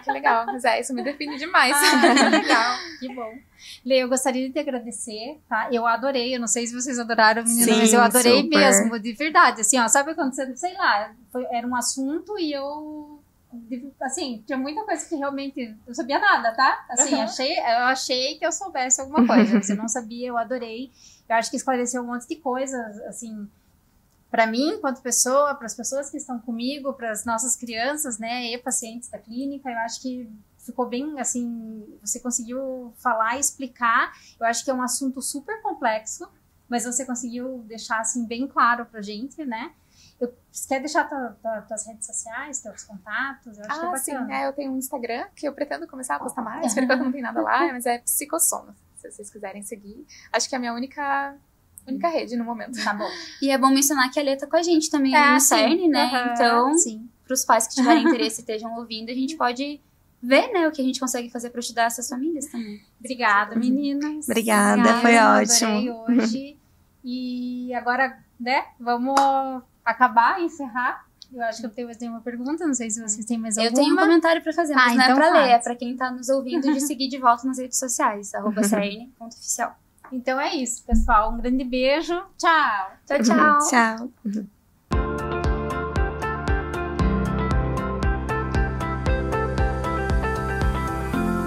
Que legal. Mas isso me define demais. Que legal, que bom. Lê, eu gostaria de te agradecer, tá? Eu adorei, eu não sei se vocês adoraram, menina, mas eu adorei super. Mesmo, de verdade, assim, ó, sabe quando você, sei lá, era um assunto e eu, assim, tinha muita coisa que realmente, não sabia nada, tá? Assim, eu achei que eu soubesse alguma coisa, você não sabia, eu adorei, eu acho que esclareceu um monte de coisas, assim, para mim, enquanto pessoa, para as pessoas que estão comigo, para as nossas crianças, né, e pacientes da clínica, eu acho que ficou bem, assim, você conseguiu falar e explicar. Eu acho que é um assunto super complexo, mas você conseguiu deixar, assim, bem claro pra gente, né? Você quer deixar tuas redes sociais, teus contatos? Eu acho que é bacana. Sim, eu tenho um Instagram que eu pretendo começar a postar mais, por enquanto não tem nada lá, mas é Psicossono, se vocês quiserem seguir. Acho que é a minha única rede no momento. Tá bom. E é bom mencionar que a Lê tá com a gente também no CERN, né? Então, pros pais que tiverem interesse e estejam ouvindo, a gente pode ver, né, o que a gente consegue fazer para ajudar essas famílias também. Obrigada, meninas. Obrigada, foi ótimo. Adorei hoje. E agora, né, vamos acabar, encerrar. Eu acho que eu tenho mais nenhuma pergunta, não sei se vocês têm mais alguma. Eu tenho um comentário para fazer, mas não então é para ler, é para quem tá nos ouvindo de seguir de volta nas redes sociais, @cern.oficial. Então é isso, pessoal. Um grande beijo. Tchau. Tchau, tchau. Tchau.